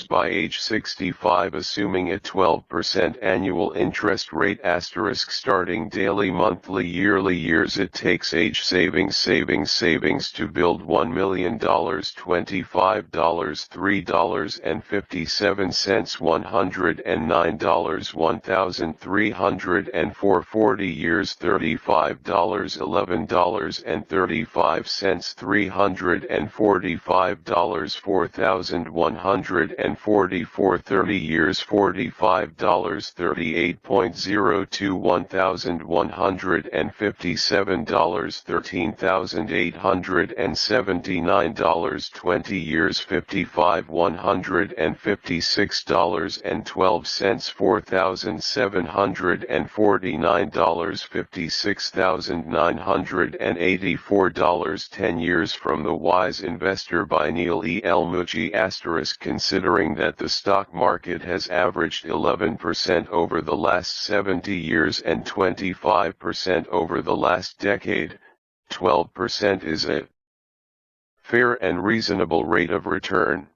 by age 65 assuming a 12% annual interest rate * starting daily, monthly, yearly, years. It takes age savings to build $1 million. $25, $3.57, $109, 1,304, 40 years, $35, $11.35, $345 $4144 30 years $45 38.02 $1157 $13,879 20 years 55 $156 and 12 cents $4,749 $56,984 10 years from The Wise Investor by Neil E. L. Mucci *, considering that the stock market has averaged 11% over the last 70 years and 25% over the last decade, 12% is a fair and reasonable rate of return.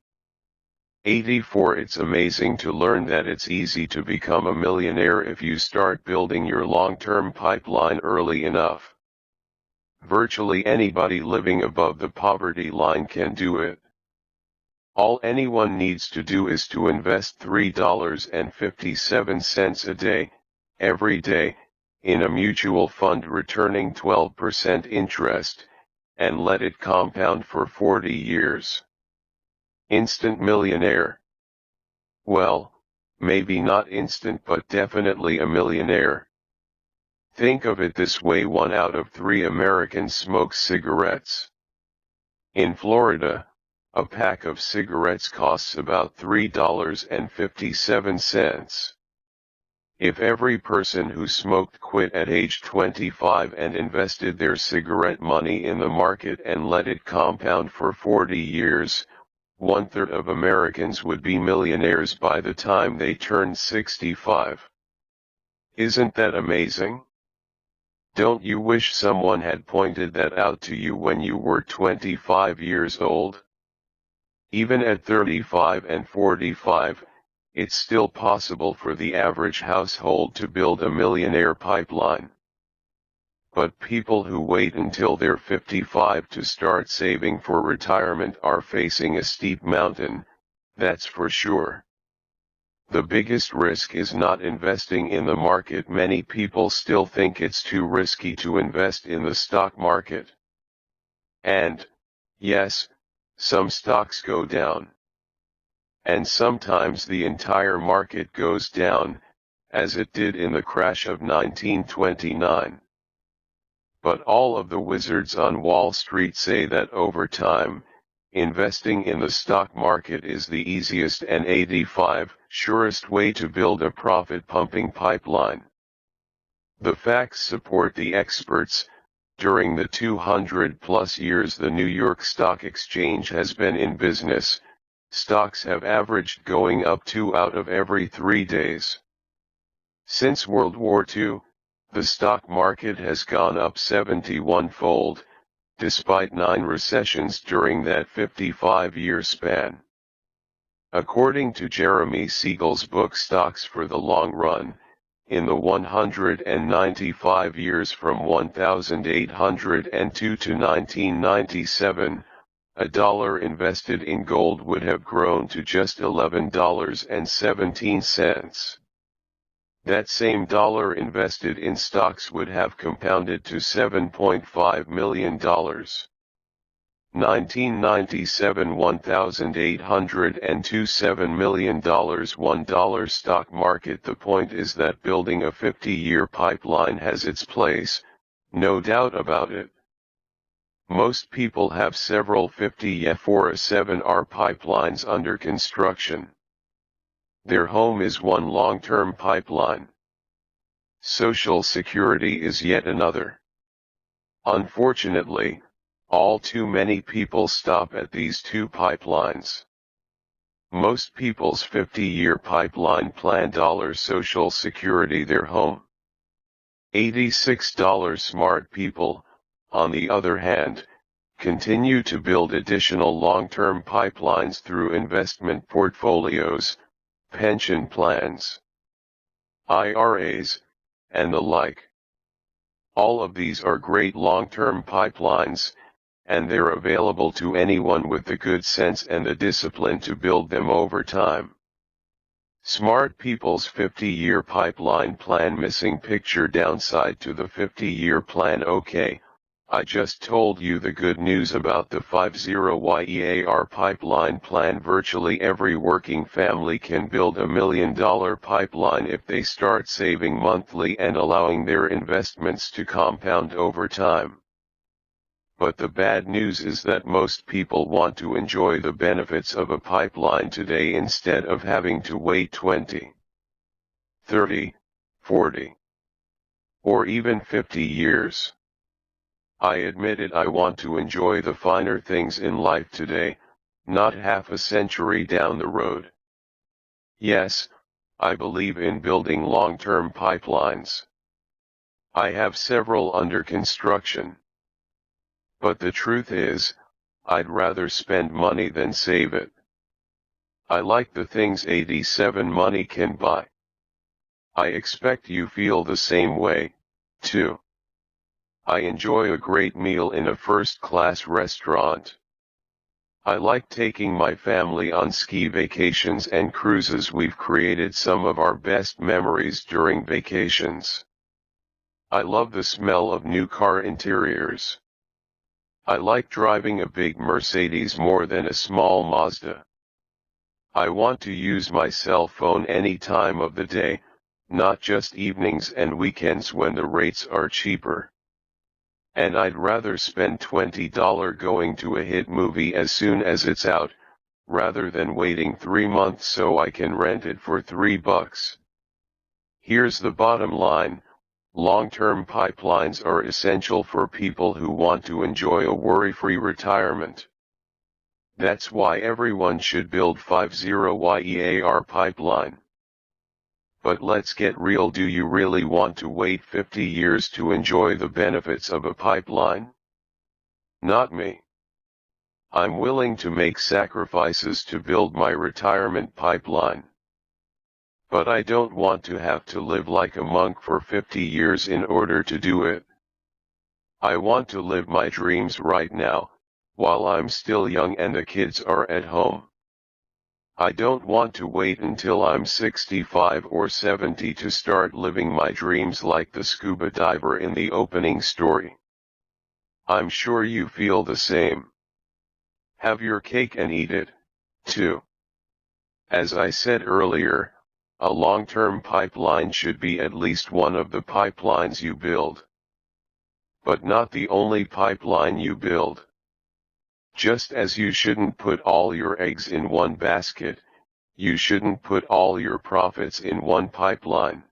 84 It's amazing to learn that it's easy to become a millionaire if you start building your long-term pipeline early enough. Virtually anybody living above the poverty line can do it. All anyone needs to do is to invest $3.57 a day, every day, in a mutual fund returning 12% interest, and let it compound for 40 years. Instant millionaire. Well, maybe not instant but definitely a millionaire. Think of it this way: 1 out of 3 Americans smokes cigarettes. In Florida, a pack of cigarettes costs about $3.57. If every person who smoked quit at age 25 and invested their cigarette money in the market and let it compound for 40 years, 1/3 of Americans would be millionaires by the time they turned 65. Isn't that amazing? Don't you wish someone had pointed that out to you when you were 25 years old? Even at 35 and 45, it's still possible for the average household to build a millionaire pipeline. But people who wait until they're 55 to start saving for retirement are facing a steep mountain, that's for sure. The biggest risk is not investing in the market. Many people still think it's too risky to invest in the stock market. And, yes, some stocks go down. And sometimes the entire market goes down, as it did in the crash of 1929. But all of the wizards on Wall Street say that over time, investing in the stock market is the easiest and 85% surest way to build a profit-pumping pipeline. The facts support the experts. During the 200-plus years the New York Stock Exchange has been in business, stocks have averaged going up 2 out of every 3 days. Since World War II, the stock market has gone up 71-fold, despite 9 recessions during that 55-year span. According to Jeremy Siegel's book Stocks for the Long Run, in the 195 years from 1802 to 1997, $1 invested in gold would have grown to just $11.17. That same dollar invested in stocks would have compounded to $7.5 million. 1997 $1,802 $7 million $1 stock market. The point is that building a 50-year pipeline has its place, no doubt about it. Most people have several 50-year 7R pipelines under construction. Their home is one long-term pipeline. Social Security is yet another. Unfortunately, all too many people stop at these 2 pipelines. Most people's 50-year pipeline plan Social Security their home. $86 smart people, on the other hand, continue to build additional long-term pipelines through investment portfolios, pension plans, IRAs, and the like. All of these are great long-term pipelines, and they're available to anyone with the good sense and the discipline to build them over time. Smart people's 50-year pipeline plan. Missing picture. Downside to the 50-year plan. Okay, I just told you the good news about the 50YEAR pipeline plan. Virtually every working family can build $1 million pipeline if they start saving monthly and allowing their investments to compound over time. But the bad news is that most people want to enjoy the benefits of a pipeline today instead of having to wait 20, 30, 40, or even 50 years. I admit it, I want to enjoy the finer things in life today, not half a century down the road. Yes, I believe in building long-term pipelines. I have several under construction. But the truth is, I'd rather spend money than save it. I like the things 87 money can buy. I expect you feel the same way, too. I enjoy a great meal in a first-class restaurant. I like taking my family on ski vacations and cruises. We've created some of our best memories during vacations. I love the smell of new car interiors. I like driving a big Mercedes more than a small Mazda. I want to use my cell phone any time of the day, not just evenings and weekends when the rates are cheaper. And I'd rather spend $20 going to a hit movie as soon as it's out, rather than waiting 3 months so I can rent it for $3. Here's the bottom line, long-term pipelines are essential for people who want to enjoy a worry-free retirement. That's why everyone should build 50YEAR pipeline. But let's get real, do you really want to wait 50 years to enjoy the benefits of a pipeline? Not me. I'm willing to make sacrifices to build my retirement pipeline. But I don't want to have to live like a monk for 50 years in order to do it. I want to live my dreams right now, while I'm still young and the kids are at home. I don't want to wait until I'm 65 or 70 to start living my dreams like the scuba diver in the opening story. I'm sure you feel the same. Have your cake and eat it, too. As I said earlier, a long-term pipeline should be at least one of the pipelines you build. But not the only pipeline you build. Just as you shouldn't put all your eggs in one basket, you shouldn't put all your profits in one pipeline.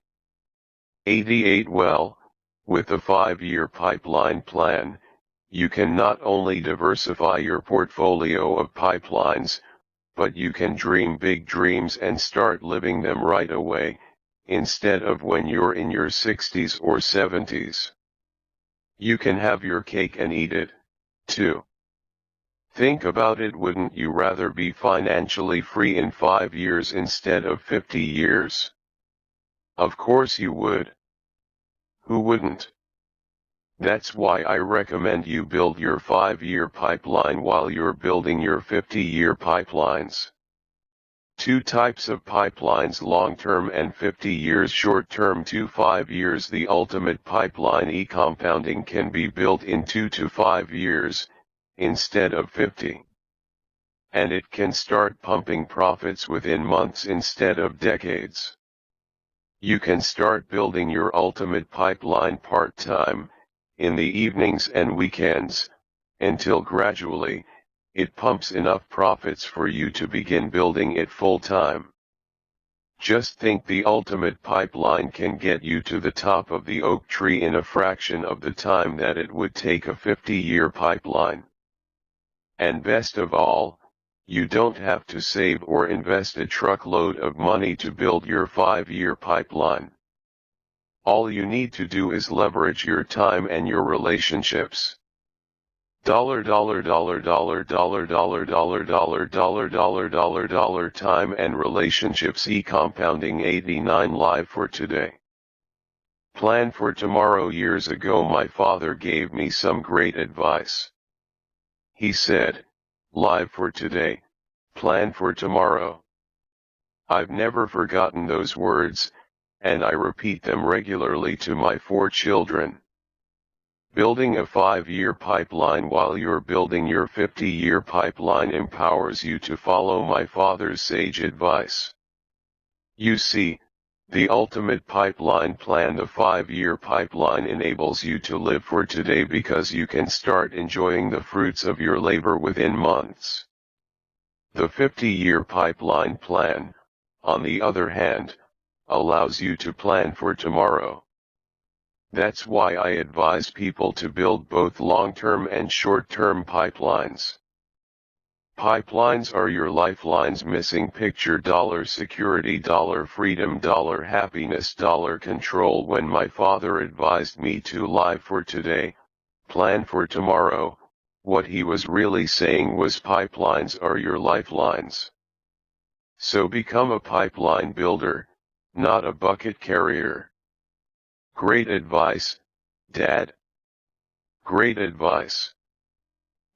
88 Well, with a 5-year pipeline plan, you can not only diversify your portfolio of pipelines, but you can dream big dreams and start living them right away, instead of when you're in your 60s or 70s. You can have your cake and eat it, too. Think about it, wouldn't you rather be financially free in 5 years instead of 50 years? Of course you would. Who wouldn't? That's why I recommend you build your 5-year pipeline while you're building your 50-year pipelines. 2 types of pipelines: long-term and 50 years short-term. 2 5 years. The ultimate pipeline e-compounding can be built in 2 to 5 years, instead of 50. And it can start pumping profits within months instead of decades. You can start building your ultimate pipeline part-time, in the evenings and weekends, until gradually, it pumps enough profits for you to begin building it full-time. Just think, the ultimate pipeline can get you to the top of the oak tree in a fraction of the time that it would take a 50-year pipeline. And best of all, you don't have to save or invest a truckload of money to build your 5-year pipeline. All you need to do is leverage your time and your relationships. Time and relationships. E-compounding 89 Live for today. Plan for tomorrow. Years ago my father gave me some great advice. He said, live for today, plan for tomorrow. I've never forgotten those words, and I repeat them regularly to my 4 children. Building a 5-year pipeline while you're building your 50-year pipeline empowers you to follow my father's sage advice. You see, the ultimate pipeline plan, the 5-year pipeline, enables you to live for today because you can start enjoying the fruits of your labor within months. The 50-year pipeline plan, on the other hand, allows you to plan for tomorrow. That's why I advise people to build both long-term and short-term pipelines. Pipelines are your lifelines. Missing picture. $security, $freedom, $happiness, $control. When my father advised me to live for today, plan for tomorrow, what he was really saying was pipelines are your lifelines. So become a pipeline builder, not a bucket carrier. Great advice, Dad. Great advice.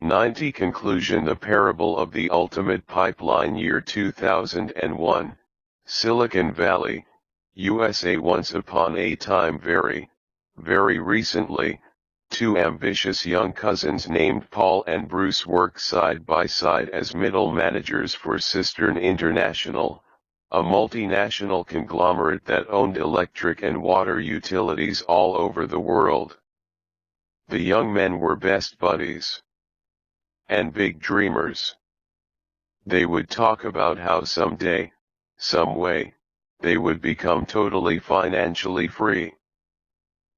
90. Conclusion. The Parable of the Ultimate Pipeline. Year 2001, Silicon Valley, USA. Once upon a time, very recently, two ambitious young cousins named Paul and Bruce worked side by side as middle managers for Cistern International, a multinational conglomerate that owned electric and water utilities all over the world. The young men were best buddies and big dreamers. They would talk about how someday, some way, they would become totally financially free.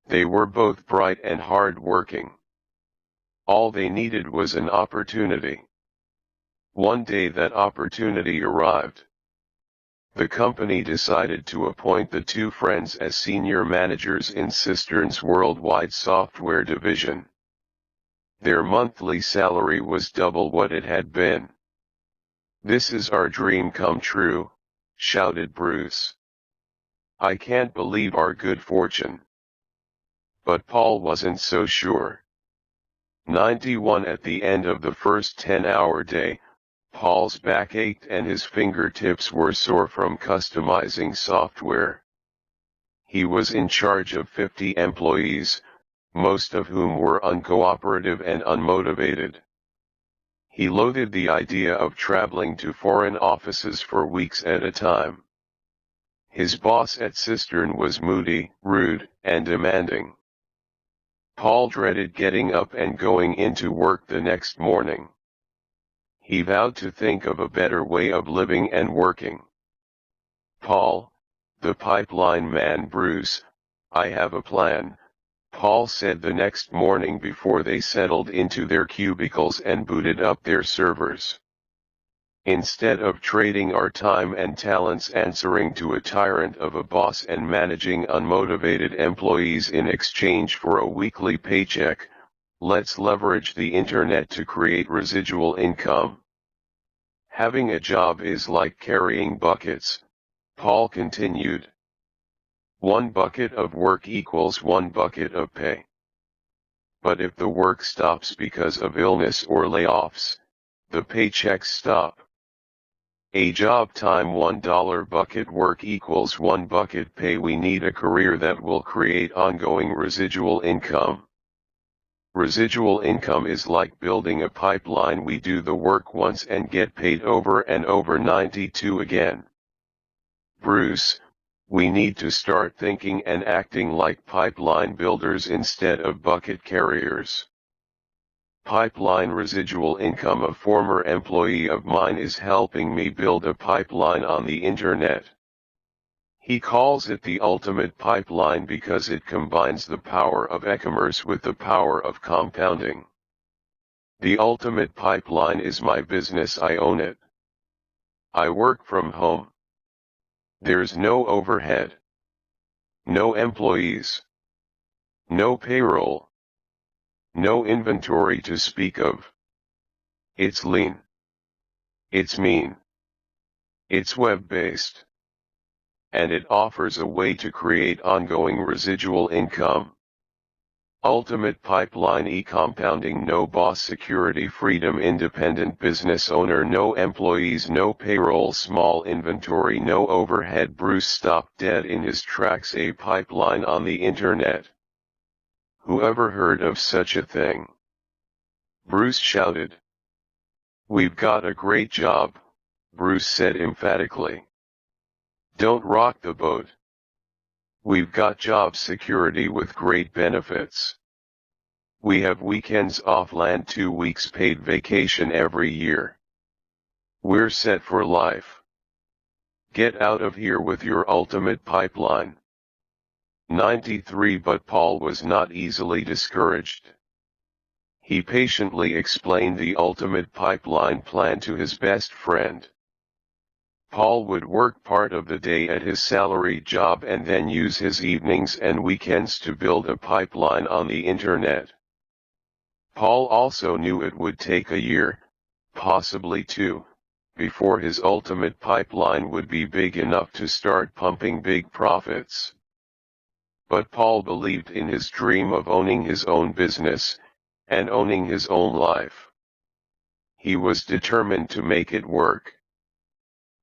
They were both bright and hard-working. All they needed was an opportunity. One day that opportunity arrived. The company decided to appoint the two friends as senior managers in Cistern's worldwide software division. Their monthly salary was double what it had been. "This is our dream come true," shouted Bruce. "I can't believe our good fortune." But Paul wasn't so sure. 91. At the end of the first 10-hour day, Paul's back ached and his fingertips were sore from customizing software. He was in charge of 50 employees, most of whom were uncooperative and unmotivated. He loathed the idea of traveling to foreign offices for weeks at a time. His boss at Cistern was moody, rude, and demanding. Paul dreaded getting up and going into work the next morning. He vowed to think of a better way of living and working. "Paul, the pipeline man." "Bruce, I have a plan," Paul said the next morning before they settled into their cubicles and booted up their servers. "Instead of trading our time and talents answering to a tyrant of a boss and managing unmotivated employees in exchange for a weekly paycheck, let's leverage the internet to create residual income." "Having a job is like carrying buckets," Paul continued. "One bucket of work equals one bucket of pay. But if the work stops because of illness or layoffs, the paychecks stop. A job time $1 bucket work equals 1 bucket pay. We need a career that will create ongoing residual income. Residual income is like building a pipeline. We do the work once and get paid over and over. 92 again. Bruce, we need to start thinking and acting like pipeline builders instead of bucket carriers. Pipeline residual income. A former employee of mine is helping me build a pipeline on the internet. He calls it the ultimate pipeline because it combines the power of e-commerce with the power of compounding. The ultimate pipeline is my business. I own it. I work from home. There's no overhead. No employees. No payroll. No inventory to speak of. It's lean. It's mean. It's web-based. And it offers a way to create ongoing residual income. Ultimate pipeline. E-compounding. No boss. Security. Freedom. Independent business owner. No employees. No payroll. Small inventory. No overhead. Bruce stopped dead in his tracks. A pipeline on the internet. Whoever heard of such a thing? Bruce shouted. We've got a great job, Bruce said emphatically. Don't rock the boat. We've got job security with great benefits. We have weekends off, land, 2 weeks paid vacation every year. We're set for life. Get out of here with your ultimate pipeline. 93 But Paul was not easily discouraged. He patiently explained the ultimate pipeline plan to his best friend. Paul would work part of the day at his salaried job and then use his evenings and weekends to build a pipeline on the internet. Paul also knew it would take a year, possibly 2, before his ultimate pipeline would be big enough to start pumping big profits. But Paul believed in his dream of owning his own business, and owning his own life. He was determined to make it work.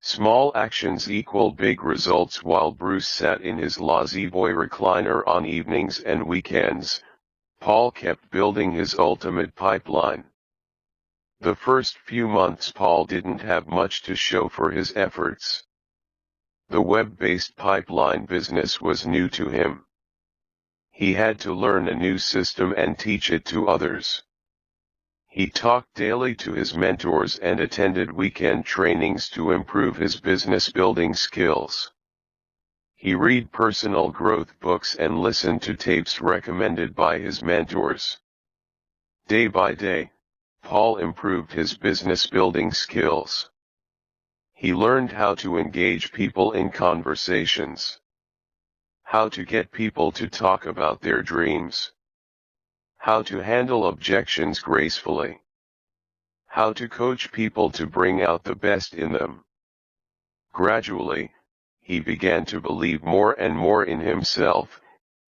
Small actions equal big results. While Bruce sat in his La-Z-Boy recliner on evenings and weekends, Paul kept building his ultimate pipeline. The first few months Paul didn't have much to show for his efforts. The web-based pipeline business was new to him. He had to learn a new system and teach it to others. He talked daily to his mentors and attended weekend trainings to improve his business building skills. He read personal growth books and listened to tapes recommended by his mentors. Day by day, Paul improved his business building skills. He learned how to engage people in conversations, how to get people to talk about their dreams, how to handle objections gracefully, how to coach people to bring out the best in them. Gradually, he began to believe more and more in himself,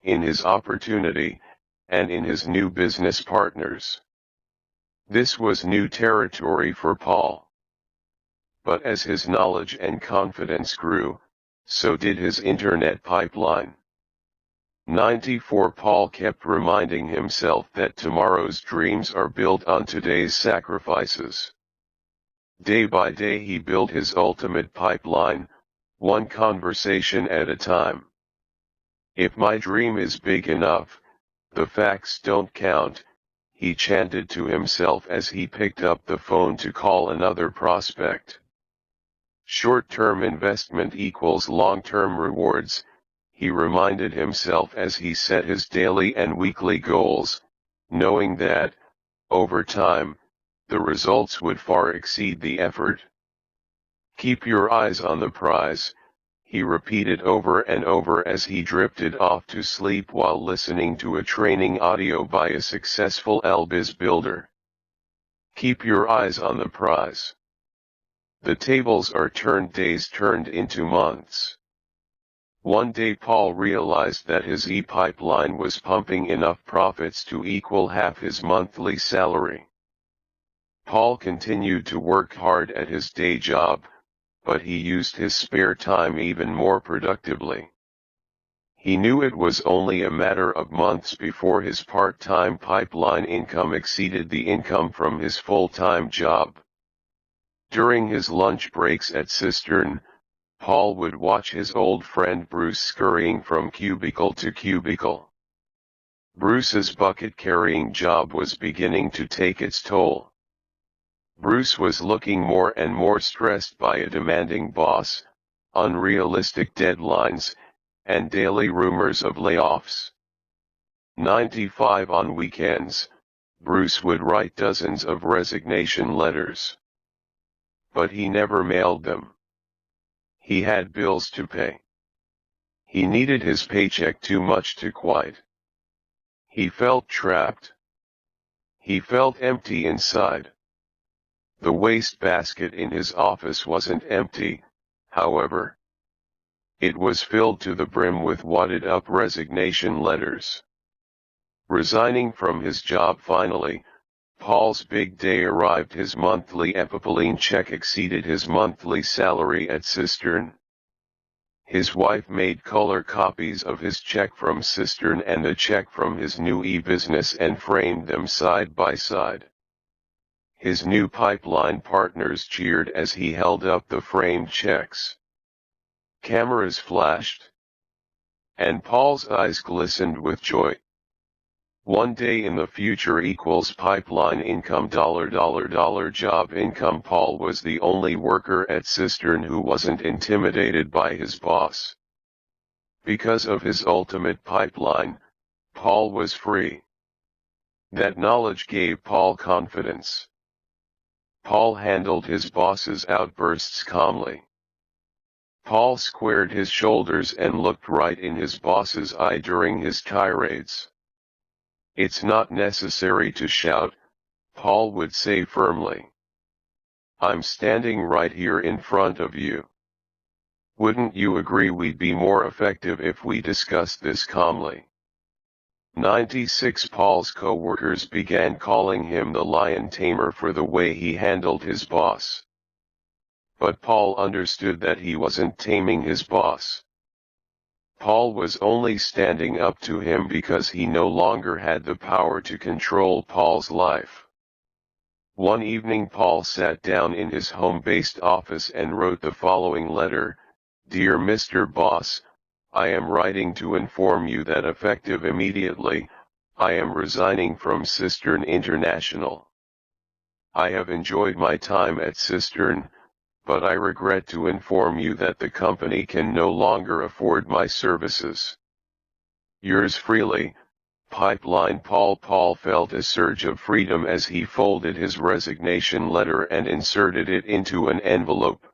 in his opportunity, and in his new business partners. This was new territory for Paul. But as his knowledge and confidence grew, so did his internet pipeline. 94 Paul kept reminding himself that tomorrow's dreams are built on today's sacrifices. Day by day he built his ultimate pipeline, one conversation at a time. If my dream is big enough, the facts don't count, he chanted to himself as he picked up the phone to call another prospect. Short-term investment equals long-term rewards, he reminded himself as he set his daily and weekly goals, knowing that, over time, the results would far exceed the effort. Keep your eyes on the prize, he repeated over and over as he drifted off to sleep while listening to a training audio by a successful LBiz builder. Keep your eyes on the prize. The tables are turned, days turned into months. One day Paul realized that his e-pipeline was pumping enough profits to equal half his monthly salary. Paul continued to work hard at his day job, but he used his spare time even more productively. He knew it was only a matter of months before his part-time pipeline income exceeded the income from his full-time job. During his lunch breaks at Cistern, Paul would watch his old friend Bruce scurrying from cubicle to cubicle. Bruce's bucket-carrying job was beginning to take its toll. Bruce was looking more and more stressed by a demanding boss, unrealistic deadlines, and daily rumors of layoffs. 95 On weekends, Bruce would write dozens of resignation letters. But he never mailed them. He had bills to pay. He needed his paycheck too much to quit. He felt trapped. He felt empty inside. The wastebasket in his office wasn't empty, however. It was filled to the brim with wadded-up resignation letters. Resigning from his job finally, Paul's big day arrived. His monthly Epipline check exceeded his monthly salary at Cistern. His wife made color copies of his check from Cistern and the check from his new e-business and framed them side by side. His new pipeline partners cheered as he held up the framed checks. Cameras flashed, and Paul's eyes glistened with joy. One day in the future equals pipeline income $job income. Paul was the only worker at Cistern who wasn't intimidated by his boss. Because of his ultimate pipeline, Paul was free. That knowledge gave Paul confidence. Paul handled his boss's outbursts calmly. Paul squared his shoulders and looked right in his boss's eye during his tirades. "It's not necessary to shout," Paul would say firmly. "I'm standing right here in front of you. Wouldn't you agree we'd be more effective if we discussed this calmly?" 96 Paul's co-workers began calling him the lion tamer for the way he handled his boss. But Paul understood that he wasn't taming his boss. Paul was only standing up to him because he no longer had the power to control Paul's life. One evening Paul sat down in his home-based office and wrote the following letter: "Dear Mr. Boss, I am writing to inform you that effective immediately, I am resigning from Cistern International. I have enjoyed my time at Cistern, but I regret to inform you that the company can no longer afford my services. Yours freely, Pipeline Paul." Paul felt a surge of freedom as he folded his resignation letter and inserted it into an envelope.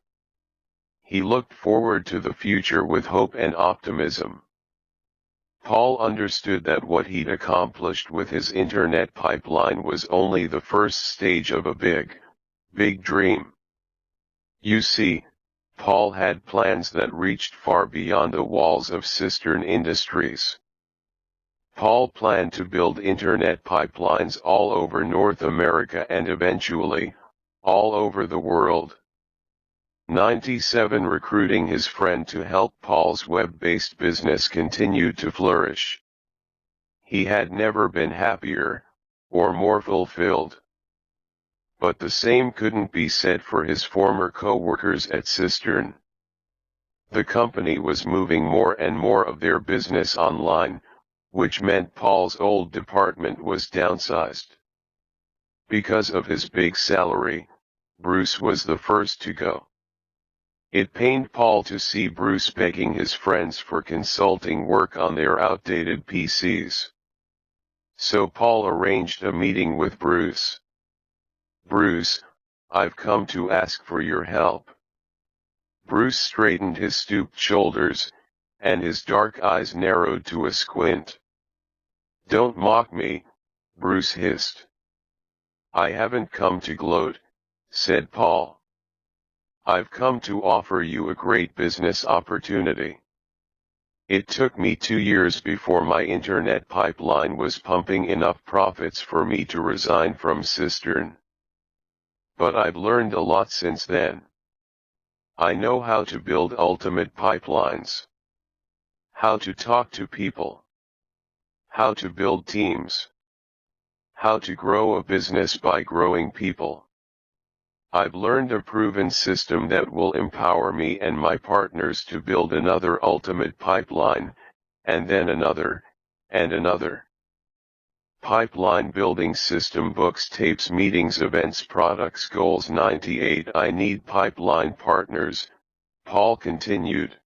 He looked forward to the future with hope and optimism. Paul understood that what he'd accomplished with his internet pipeline was only the first stage of a big dream. You see, Paul had plans that reached far beyond the walls of Cistern Industries. Paul planned to build internet pipelines all over North America and eventually, all over the world. 97 Recruiting his friend to help Paul's web-based business continued to flourish. He had never been happier, or more fulfilled. But the same couldn't be said for his former co-workers at Cistern. The company was moving more and more of their business online, which meant Paul's old department was downsized. Because of his big salary, Bruce was the first to go. It pained Paul to see Bruce begging his friends for consulting work on their outdated PCs. So Paul arranged a meeting with Bruce. "Bruce, I've come to ask for your help." Bruce straightened his stooped shoulders, and his dark eyes narrowed to a squint. "Don't mock me," Bruce hissed. "I haven't come to gloat," said Paul. "I've come to offer you a great business opportunity. It took me 2 years before my internet pipeline was pumping enough profits for me to resign from Cistern. But I've learned a lot since then. I know how to build ultimate pipelines, how to talk to people, how to build teams, how to grow a business by growing people. I've learned a proven system that will empower me and my partners to build another ultimate pipeline, and then another, and another. Pipeline building system: books, tapes, meetings, events, products, goals. 98 I need pipeline partners, Paul continued.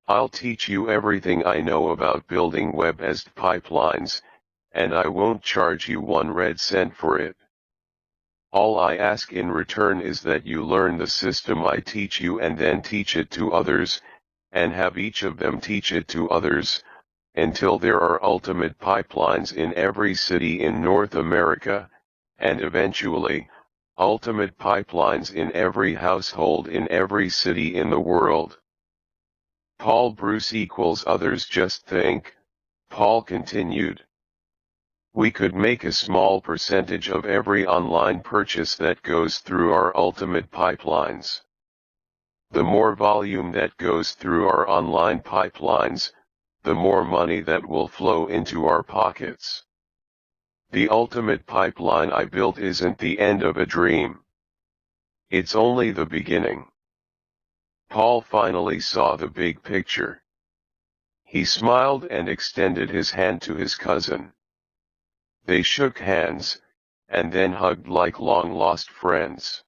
I'll teach you everything I know about building web-based pipelines, and I won't charge you 1 red cent for it. All I ask in return is that you learn the system I teach you and then teach it to others, and have each of them teach it to others, until there are ultimate pipelines in every city in North America, and eventually, ultimate pipelines in every household in every city in the world. Paul Bruce equals others. Just think, Paul continued. We could make a small percentage of every online purchase that goes through our ultimate pipelines. The more volume that goes through our online pipelines, the more money that will flow into our pockets. The ultimate pipeline I built isn't the end of a dream. It's only the beginning. Paul finally saw the big picture. He smiled and extended his hand to his cousin. They shook hands, and then hugged like long-lost friends.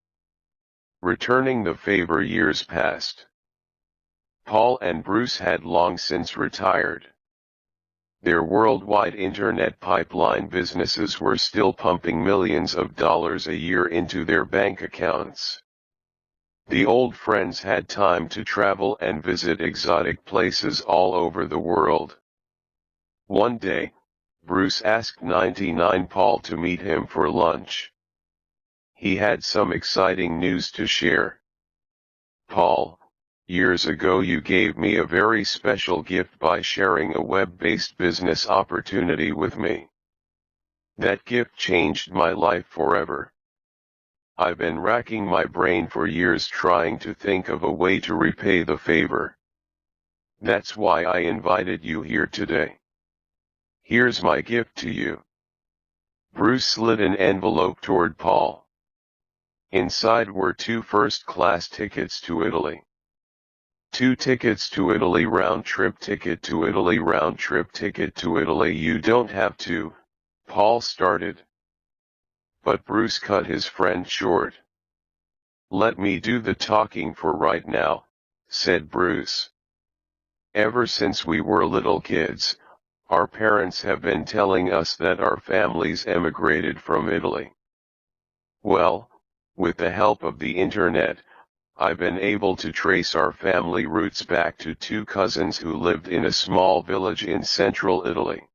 Returning the favor, years passed. Paul and Bruce had long since retired. Their worldwide internet pipeline businesses were still pumping millions of dollars a year into their bank accounts. The old friends had time to travel and visit exotic places all over the world. One day, Bruce asked 99 Paul to meet him for lunch. He had some exciting news to share. "Paul, years ago you gave me a very special gift by sharing a web-based business opportunity with me. That gift changed my life forever. I've been racking my brain for years trying to think of a way to repay the favor. That's why I invited you here today. Here's my gift to you." Bruce slid an envelope toward Paul. Inside were 2 first-class tickets to Italy. 2 tickets to Italy, round-trip ticket to Italy, round-trip ticket to Italy. "You don't have to," Paul started. But Bruce cut his friend short. "Let me do the talking for right now," said Bruce. "Ever since we were little kids, our parents have been telling us that our families emigrated from Italy. Well, with the help of the internet, I've been able to trace our family roots back to 2 cousins who lived in a small village in central Italy.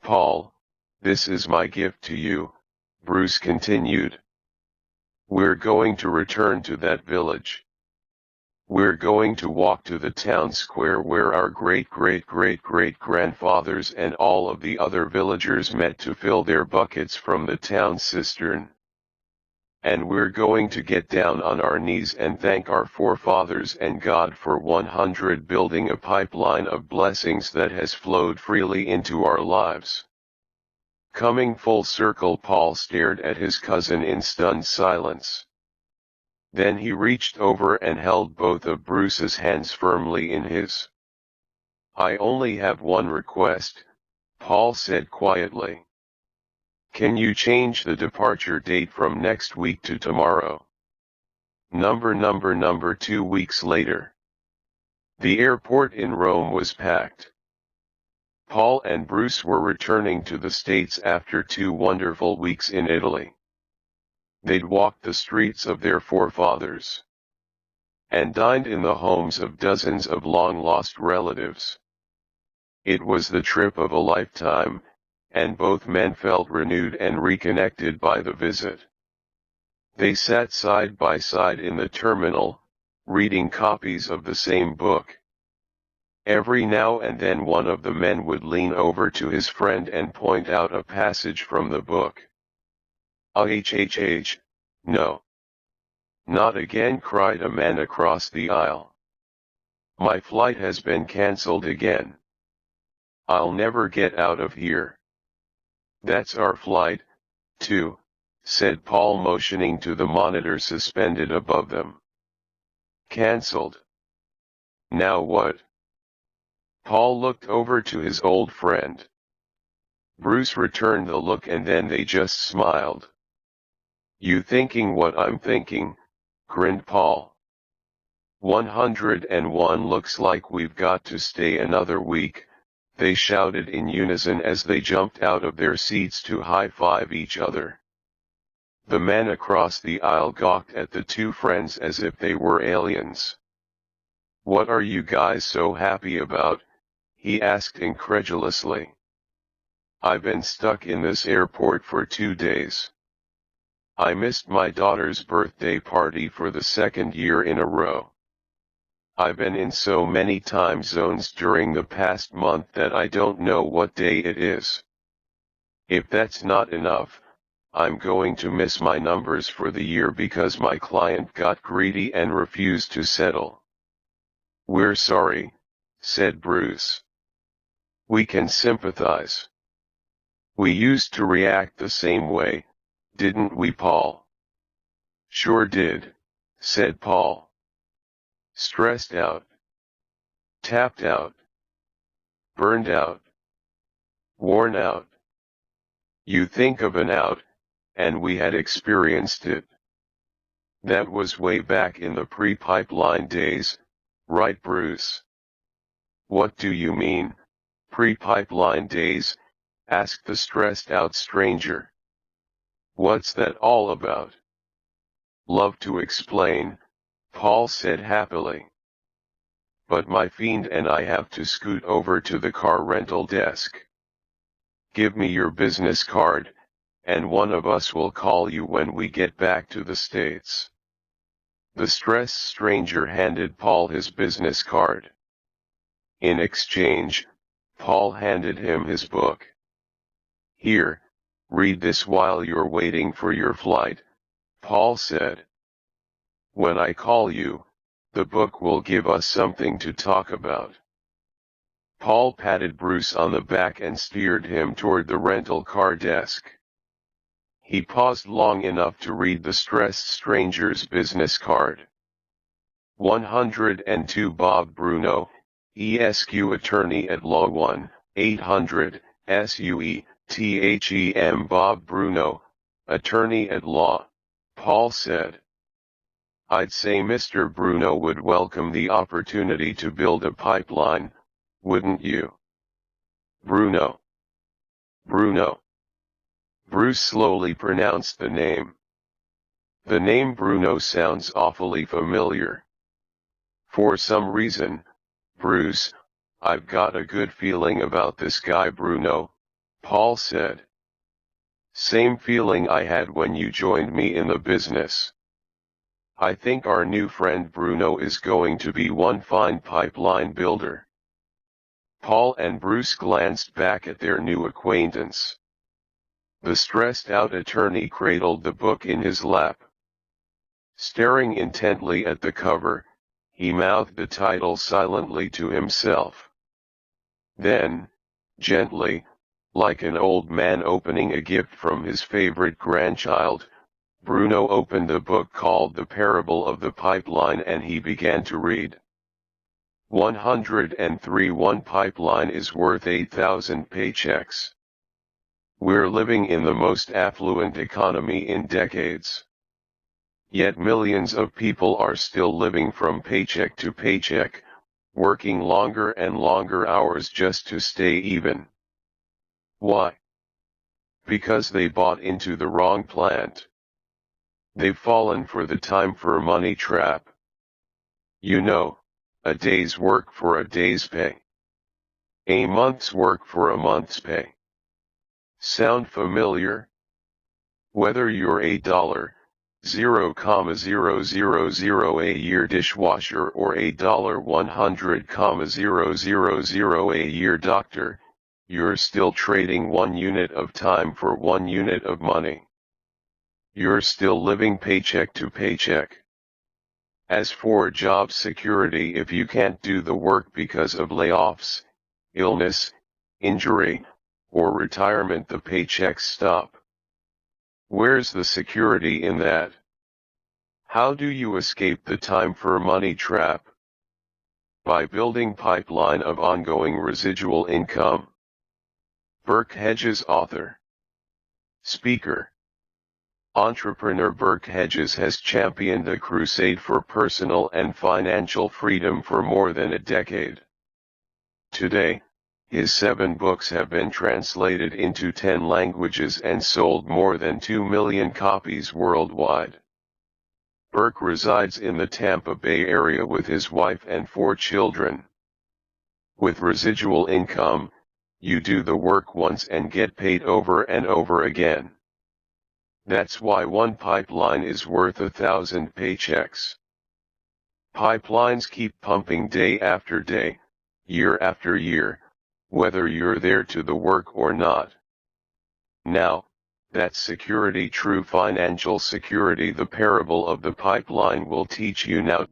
Paul, this is my gift to you," Bruce continued. "We're going to return to that village. We're going to walk to the town square where our great-great-great-great-grandfathers and all of the other villagers met to fill their buckets from the town cistern. And we're going to get down on our knees and thank our forefathers and God for 100 building a pipeline of blessings that has flowed freely into our lives." Coming full circle, Paul stared at his cousin in stunned silence. Then he reached over and held both of Bruce's hands firmly in his. "I only have one request," Paul said quietly. "Can you change the departure date from next week to tomorrow?" Number 2 weeks later. The airport in Rome was packed. Paul and Bruce were returning to the States after 2 wonderful weeks in Italy. They'd walked the streets of their forefathers and dined in the homes of dozens of long-lost relatives. It was the trip of a lifetime, and both men felt renewed and reconnected by the visit. They sat side by side in the terminal, reading copies of the same book. Every now and then one of the men would lean over to his friend and point out a passage from the book. No. Not again," cried a man across the aisle. "My flight has been cancelled again. I'll never get out of here." "That's our flight, too," said Paul, motioning to the monitor suspended above them. "Cancelled? Now what?" Paul looked over to his old friend. Bruce returned the look and then they just smiled. "You thinking what I'm thinking?" grinned Paul. 101 looks like we've got to stay another week," they shouted in unison as they jumped out of their seats to high-five each other. The man across the aisle gawked at the 2 friends as if they were aliens. "What are you guys so happy about?" he asked incredulously. "I've been stuck in this airport for 2 days. I missed my daughter's birthday party for the 2nd year in a row. I've been in so many time zones during the past month that I don't know what day it is. If that's not enough, I'm going to miss my numbers for the year because my client got greedy and refused to settle. We're sorry, said Bruce. We can sympathize. We used to react the same way, didn't we, Paul? Sure did, said Paul. Stressed out. Tapped out. Burned out. Worn out. You think of an out, and we had experienced it. That was way back in the pre-pipeline days, right, Bruce? What do you mean, pre-pipeline days? Asked the stressed-out stranger. What's that all about? Love to explain, Paul said happily. But my fiend and I have to scoot over to the car rental desk. Give me your business card, and one of us will call you when we get back to the States. The stressed stranger handed Paul his business card. In exchange, Paul handed him his book. Here, read this while you're waiting for your flight, Paul said. When I call you, the book will give us something to talk about. Paul patted Bruce on the back and steered him toward the rental car desk. He paused long enough to read the stressed stranger's business card. 102 Bob Bruno, ESQ Attorney at Law 1-800, SUE-THEM Bob Bruno, Attorney at Law, Paul said. I'd say Mr. Bruno would welcome the opportunity to build a pipeline, wouldn't you? Bruno. Bruno. Bruce slowly pronounced the name. The name Bruno sounds awfully familiar. For some reason, Bruce, I've got a good feeling about this guy Bruno, Paul said. Same feeling I had when you joined me in the business. I think our new friend Bruno is going to be one fine pipeline builder. Paul and Bruce glanced back at their new acquaintance. The stressed-out attorney cradled the book in his lap. Staring intently at the cover, he mouthed the title silently to himself. Then, gently, like an old man opening a gift from his favorite grandchild, Bruno opened the book called The Parable of the Pipeline and he began to read. 103 One pipeline is worth 8,000 paychecks. We're living in the most affluent economy in decades. Yet millions of people are still living from paycheck to paycheck, working longer and longer hours just to stay even. Why? Because they bought into the wrong plant. They've fallen for the time for money trap. You know, a day's work for a day's pay. A month's work for a month's pay. Sound familiar? Whether you're a $0,000 a year dishwasher or a $100,000 a year doctor, you're still trading 1 unit of time for 1 unit of money. You're still living paycheck to paycheck. As for job security, if you can't do the work because of layoffs, illness, injury, or retirement, the paychecks stop. Where's the security in that? How do you escape the time for money trap? By building pipeline of ongoing residual income. Burke Hedges, author, speaker, entrepreneur. Burke Hedges has championed a crusade for personal and financial freedom for more than a decade. Today, his 7 books have been translated into 10 languages and sold more than 2 million copies worldwide. Burke resides in the Tampa Bay area with his wife and 4 children. With residual income, you do the work once and get paid over and over again. That's why one pipeline is worth 1,000 paychecks. Pipelines keep pumping day after day, year after year, whether you're there to the work or not. Now, That's security, true financial security. The parable of the pipeline will teach you now.